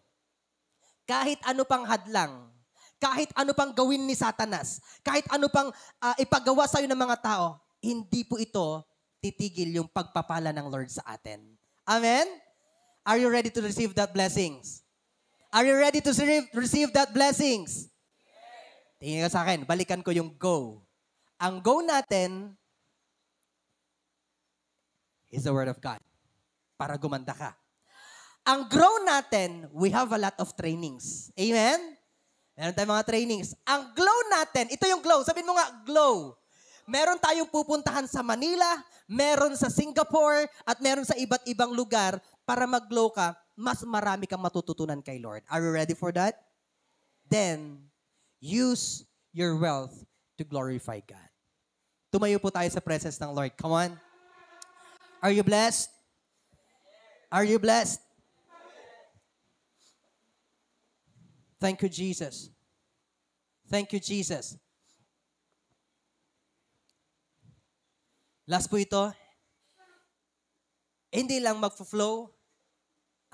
Kahit ano pang hadlang, kahit ano pang gawin ni Satanas, kahit ano pang ipagawa sa'yo ng mga tao, hindi po ito titigil yung pagpapala ng Lord sa atin. Amen? Are you ready to receive that blessings? Are you ready to receive that blessings? Tingin ka sa akin, balikan ko yung go. Ang go natin is the Word of God. Para gumanda ka. Ang grow natin, we have a lot of trainings. Amen? Meron tayong mga trainings. Ang glow natin, ito yung glow. Sabihin mo nga, glow. Meron tayong pupuntahan sa Manila, meron sa Singapore, at meron sa iba't ibang lugar para mag-glow ka, mas marami kang matututunan kay Lord. Are you ready for that? Then, use your wealth to glorify God. Tumayo po tayo sa presence ng Lord. Come on. Are you blessed? Are you blessed? Thank you, Jesus. Thank you, Jesus. Last po ito. Hindi lang mag-flow.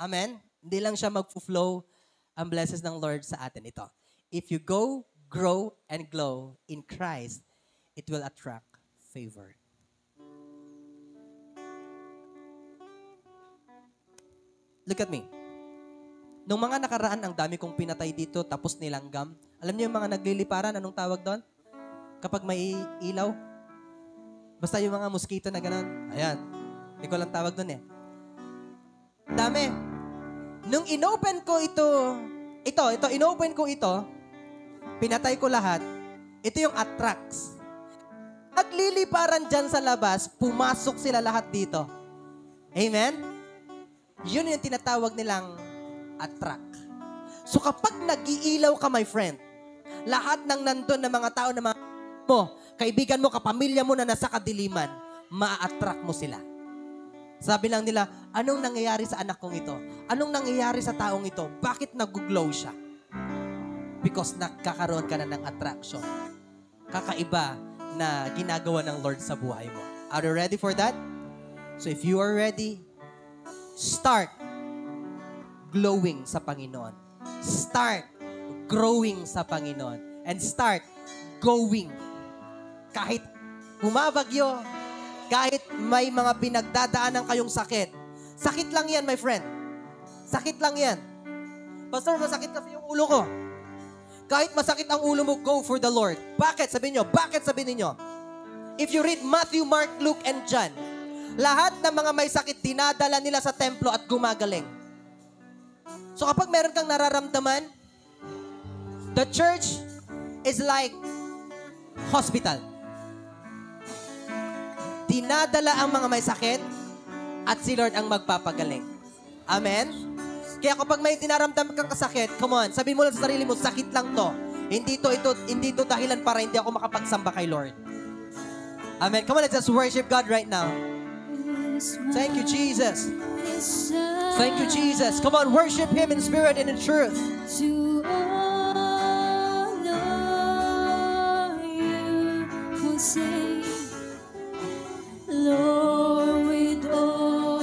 Amen? Hindi lang siya mag-flow ang blessings ng Lord sa atin. Ito. If you go, grow, and glow in Christ, it will attract favor. Look at me. Nung mga nakaraan, ang dami kong pinatay dito, tapos nilanggam. Alam niyo yung mga nagliliparan, anong tawag doon? Kapag may ilaw? Basta yung mga mosquito na gano'n. Ayan. Hindi ko lang tawag doon Dami. Nung inopen ko ito, inopen ko ito, pinatay ko lahat, ito yung attracts. Nagliliparan dyan sa labas, pumasok sila lahat dito. Amen? Yun yung tinatawag nilang attract. So kapag nag-iilaw ka, my friend, lahat ng nandun na mga tao na mga mo, kaibigan mo, kapamilya mo na nasa kadiliman, ma-attract mo sila. Sabi lang nila, anong nangyayari sa anak kong ito? Anong nangyayari sa taong ito? Bakit nag-glow siya? Because nakakaroon ka na ng attraction. Kakaiba na ginagawa ng Lord sa buhay mo. Are you ready for that? So if you are ready, start glowing sa Panginoon. Start growing sa Panginoon. And start going. Kahit bumabagyo, kahit may mga pinagdadaanan kayong sakit. Sakit lang yan, my friend. Sakit lang yan. Pastor, masakit kasi yung ulo ko. Kahit masakit ang ulo mo, go for the Lord. Bakit? Sabihin nyo. Bakit sabihin niyo? If you read Matthew, Mark, Luke, and John, lahat ng mga may sakit, dinadala nila sa templo at gumagaling. So kapag meron kang nararamdaman, the church is like hospital. Dinadala ang mga may sakit at si Lord ang magpapagaling. Amen? Kaya kapag may dinaramdam kang kasakit, come on, sabihin mo lang sa sarili mo, sakit lang to. Hindi to dahilan para hindi ako makapagsamba kay Lord. Amen. Come on, let's just worship God right now. Thank you, Jesus. Thank you, Jesus. Come on, worship Him in spirit and in truth. To honor you, who say, Lord, with all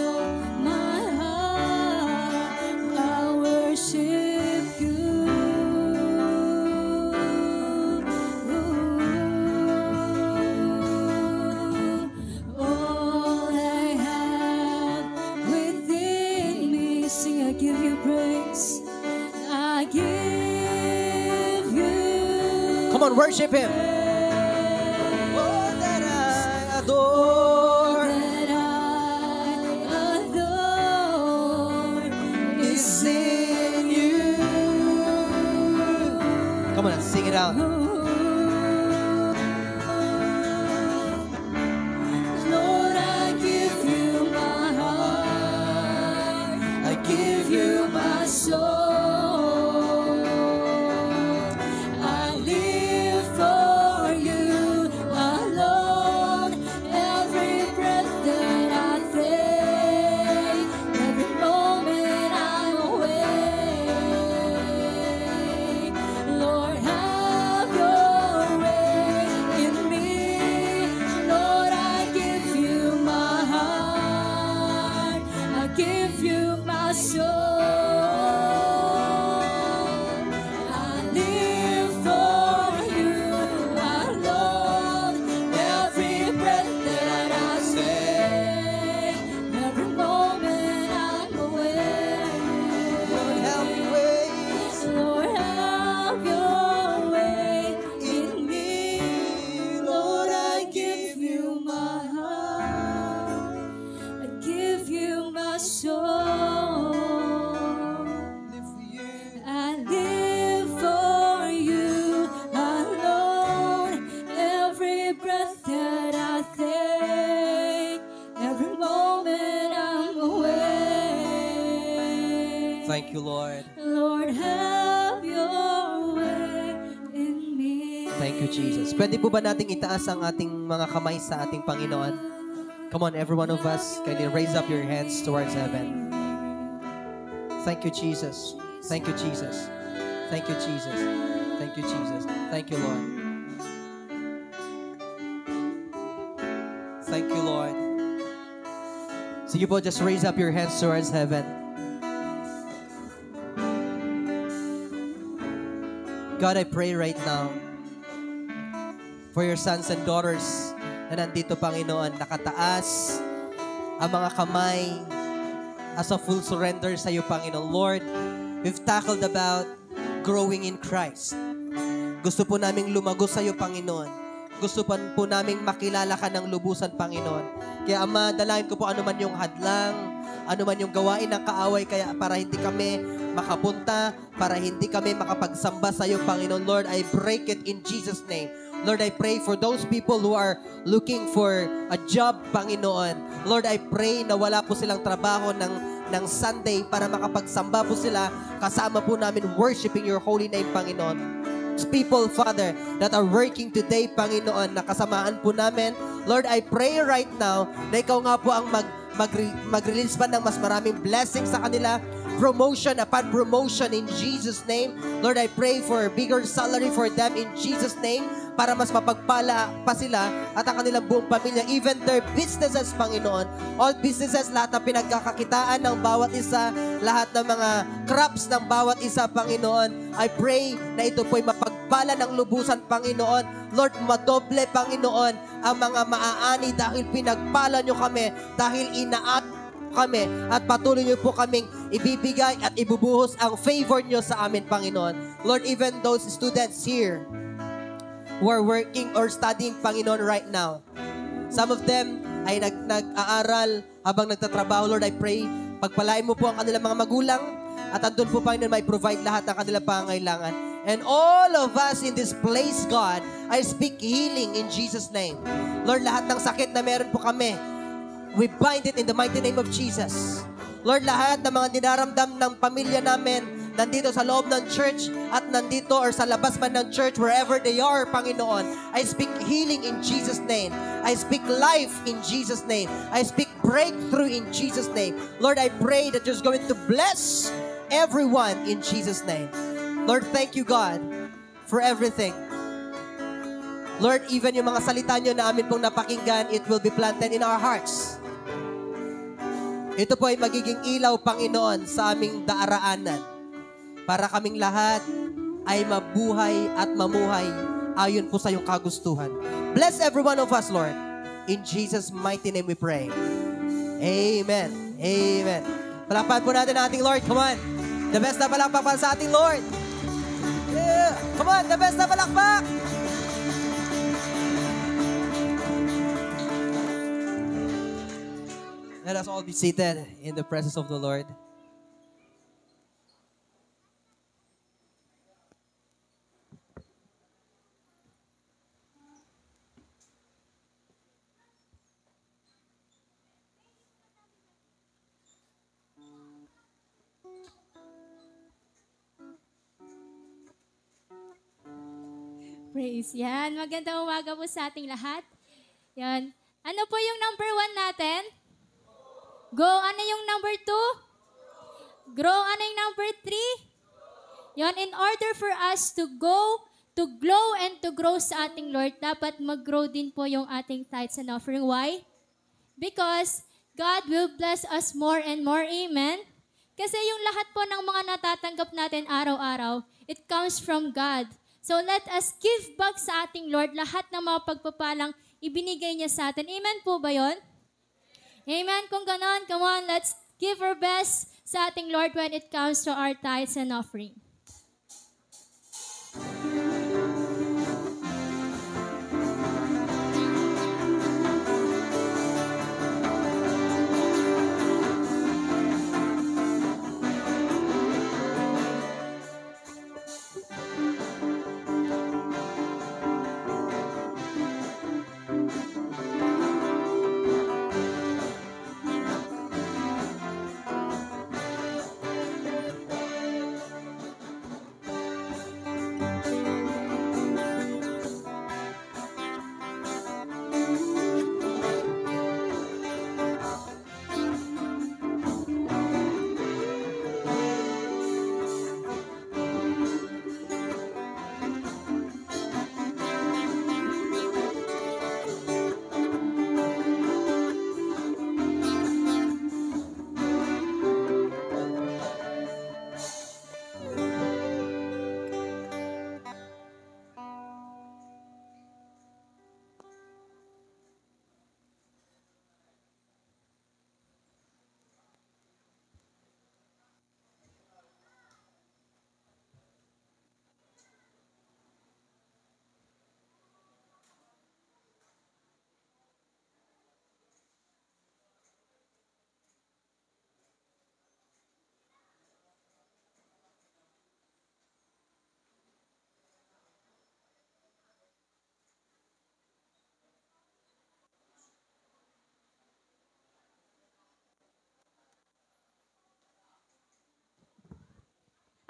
my heart, I worship you. All I have within me, sing, I give you praise. I give you. Come on, worship Him. Oh, that I adore That I adore is in you. Come on, sing it out. Lord, I give you my heart, I give you my soul. I live for you alone. Every breath that I take, every moment I'm awake. Lord, have your way in me. Lord, I give you my heart, I give you my soul. I live for you alone. Every breath that I take, every moment I'm awake. Lord, have your ways. Lord, have your way in me. Lord, I give you my heart, I give you my soul. Live for you. I live for you alone. Every breath that I take, every moment I'm awake. Thank you, Lord. Lord, have your way in me. Thank you, Jesus. Pwede po ba nating itaas ang ating mga kamay sa ating Panginoon? Come on, every one of us, can you raise up your hands towards heaven? Thank you, Jesus. Thank you, Jesus. Thank you, Jesus. Thank you, Jesus. Thank you, Lord. Thank you, Lord. Sige po, just raise up your hands towards heaven. God, I pray right now for your sons and daughters na nandito, Panginoon, nakataas ang mga kamay as a full surrender sa iyo, Panginoon. Lord, we've tackled about growing in Christ. Gusto po naming lumago sa iyo, Panginoon. Gusto po naming makilala ka ng lubusan, Panginoon. Kaya, Ama, dalangin ko po anuman yung hadlang, anuman yung gawain ng kaaway, kaya para hindi kami makapunta, para hindi kami makapagsamba sa iyo, Panginoon. Lord, I break it in Jesus' name. Lord, I pray for those people who are looking for a job, Panginoon. Lord, I pray na wala po silang trabaho ng Sunday para makapagsamba po sila. Kasama po namin worshiping your holy name, Panginoon. People, Father, that are working today, Panginoon, na kasamaan po namin. Lord, I pray right now na ikaw nga po ang mag-release pa ng mas maraming blessings sa kanila. Promotion upon promotion in Jesus' name. Lord, I pray for bigger salary for them in Jesus' name, para mas mapagpala pa sila at ang kanilang buong pamilya, even their businesses, Panginoon. All businesses, lahat ng pinagkakakitaan ng bawat isa, lahat ng mga crops ng bawat isa, Panginoon. I pray na ito po'y pagpala ng lubusan, Panginoon. Lord, madoble, Panginoon, ang mga maaani dahil pinagpala nyo kami, dahil inaat kami, at patuloy nyo po kaming ibibigay at ibubuhos ang favor nyo sa amin, Panginoon. Lord, even those students here who are working or studying, Panginoon, right now, some of them ay nag-aaral habang nagtatrabaho. Lord, I pray, pagpalain mo po ang kanilang mga magulang, at andun po, Panginoon, may provide lahat ng kanilang pangangailangan. And all of us in this place, God, I speak healing in Jesus' name. Lord, lahat ng sakit na meron po kami, we bind it in the mighty name of Jesus. Lord, lahat ng mga dinaramdam ng pamilya namin, nandito sa loob ng church at nandito or sa labas man ng church, wherever they are, Panginoon, I speak healing in Jesus' name. I speak life in Jesus' name. I speak breakthrough in Jesus' name. Lord, I pray that you're going to bless everyone in Jesus' name. Lord, thank you, God, for everything. Lord, even yung mga salita nyo na amin pong napakinggan, it will be planted in our hearts. Ito po ay magiging ilaw, Panginoon, sa aming daraanan para kaming lahat ay mabuhay at mamuhay ayon po sa iyong kagustuhan. Bless every one of us, Lord. In Jesus' mighty name we pray. Amen. Amen. Palakpakan po natin ang ating Lord. Come on. The best na palakpak sa ating Lord. Yeah. Come on, the best na palakpak. Let us all be seated in the presence of the Lord. Praise. Yan. Magandang umaga po sa ating lahat. Yan. Ano po yung number 1 natin? Go. Ano yung number 2? Grow. Ano yung number 3? Yan. In order for us to go, to glow and to grow sa ating Lord, dapat mag-grow din po yung ating tithes and offering. Why? Because God will bless us more and more. Amen? Kasi yung lahat po ng mga natatanggap natin araw-araw, it comes from God. So let us give back sa ating Lord lahat ng mga pagpapalang ibinigay niya sa atin. Amen po ba yun? Amen. Kung ganon, come on, let's give our best sa ating Lord when it comes to our tithes and offering.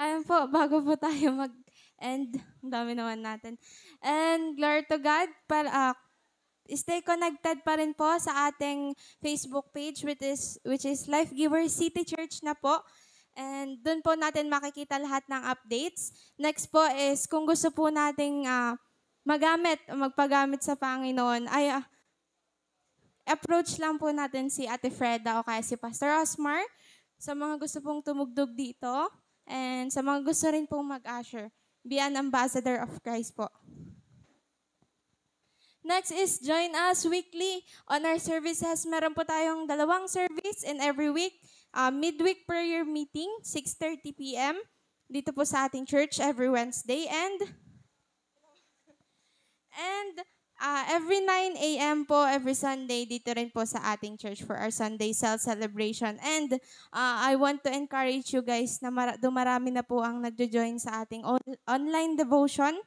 Ayun po, bago po tayo mag-end, ang dami naman natin. And glory to God, stay connected pa rin po sa ating Facebook page, which is Life Giver City Church na po. And doon po natin makikita lahat ng updates. Next po is, kung gusto po nating magpagamit sa Panginoon, ay approach lang po natin si Ate Freda o kaya si Pastor Osmar sa mga gusto pong tumugtog dito. And sa mga gusto rin pong mag-usher. be an ambassador of Christ po. Next is join us weekly on our services. Meron po tayong 2 service in every week. Midweek prayer meeting, 6:30 p.m. Dito po sa ating church every Wednesday. And every 9 a.m. po, every Sunday, dito rin po sa ating church for our Sunday celebration. And I want to encourage you guys na dumarami na po ang nagjo-join sa ating online devotion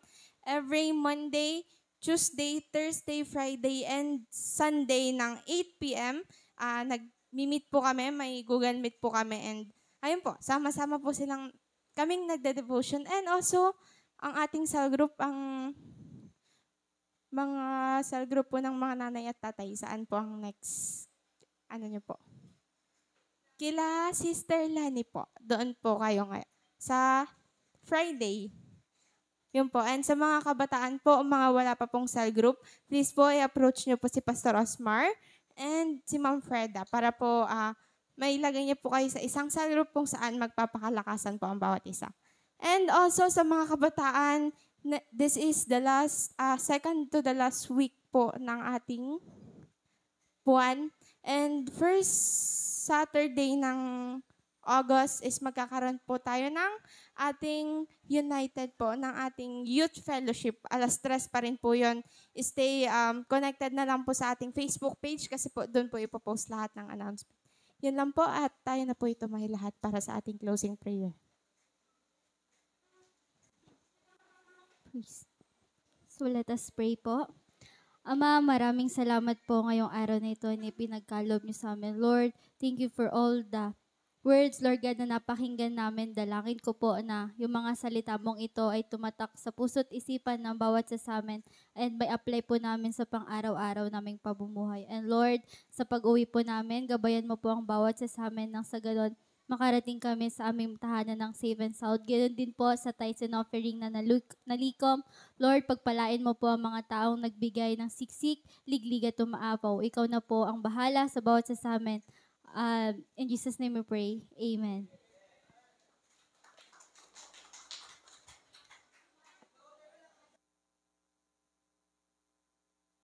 every Monday, Tuesday, Thursday, Friday, and Sunday ng 8 p.m. Nag-meet po kami, may Google Meet po kami. And ayun po, sama-sama po kaming nagde-devotion. And also, ang ating cell group, ang mga cell group po ng mga nanay at tatay, saan po ang next, nyo po? Kila Sister Lani po. Doon po kayo ngayon. Sa Friday. Yun po. And sa mga kabataan po, mga wala pa pong cell group, please po i-approach nyo po si Pastor Osmar and si Ma'am Freda para po may ilagay niyo po kayo sa isang cell group kung saan magpapakalakasan po ang bawat isa. And also sa mga kabataan, this is the second to the last week po ng ating buwan. And first Saturday ng August is magkakaroon po tayo ng ating United po, ng ating Youth Fellowship. 3:00 pa rin po yun. Stay connected na lang po sa ating Facebook page kasi po doon po ipopost lahat ng announcement. Yun lang po at tayo na po ito may lahat para sa ating closing prayer. Please. So let us pray po. Ama, maraming salamat po ngayong araw na ito na pinagkalob niyo sa amin. Lord, thank you for all the words, Lord God, na napakinggan namin. Dalangin ko po na yung mga salita mong ito ay tumatak sa puso't isipan ng bawat sa amin and may apply po namin sa pang-araw-araw naming pamumuhay. And Lord, sa pag-uwi po namin, gabayan mo po ang bawat sa amin nang sa ganon makarating kami sa aming tahanan ng safe and sound. Ganon din po sa tithes and offering na nalikom. Lord, pagpalain mo po ang mga taong nagbigay ng siksik, liglig at umaapaw. Ikaw na po ang bahala sa bawat sa amin. In Jesus' name we pray. Amen.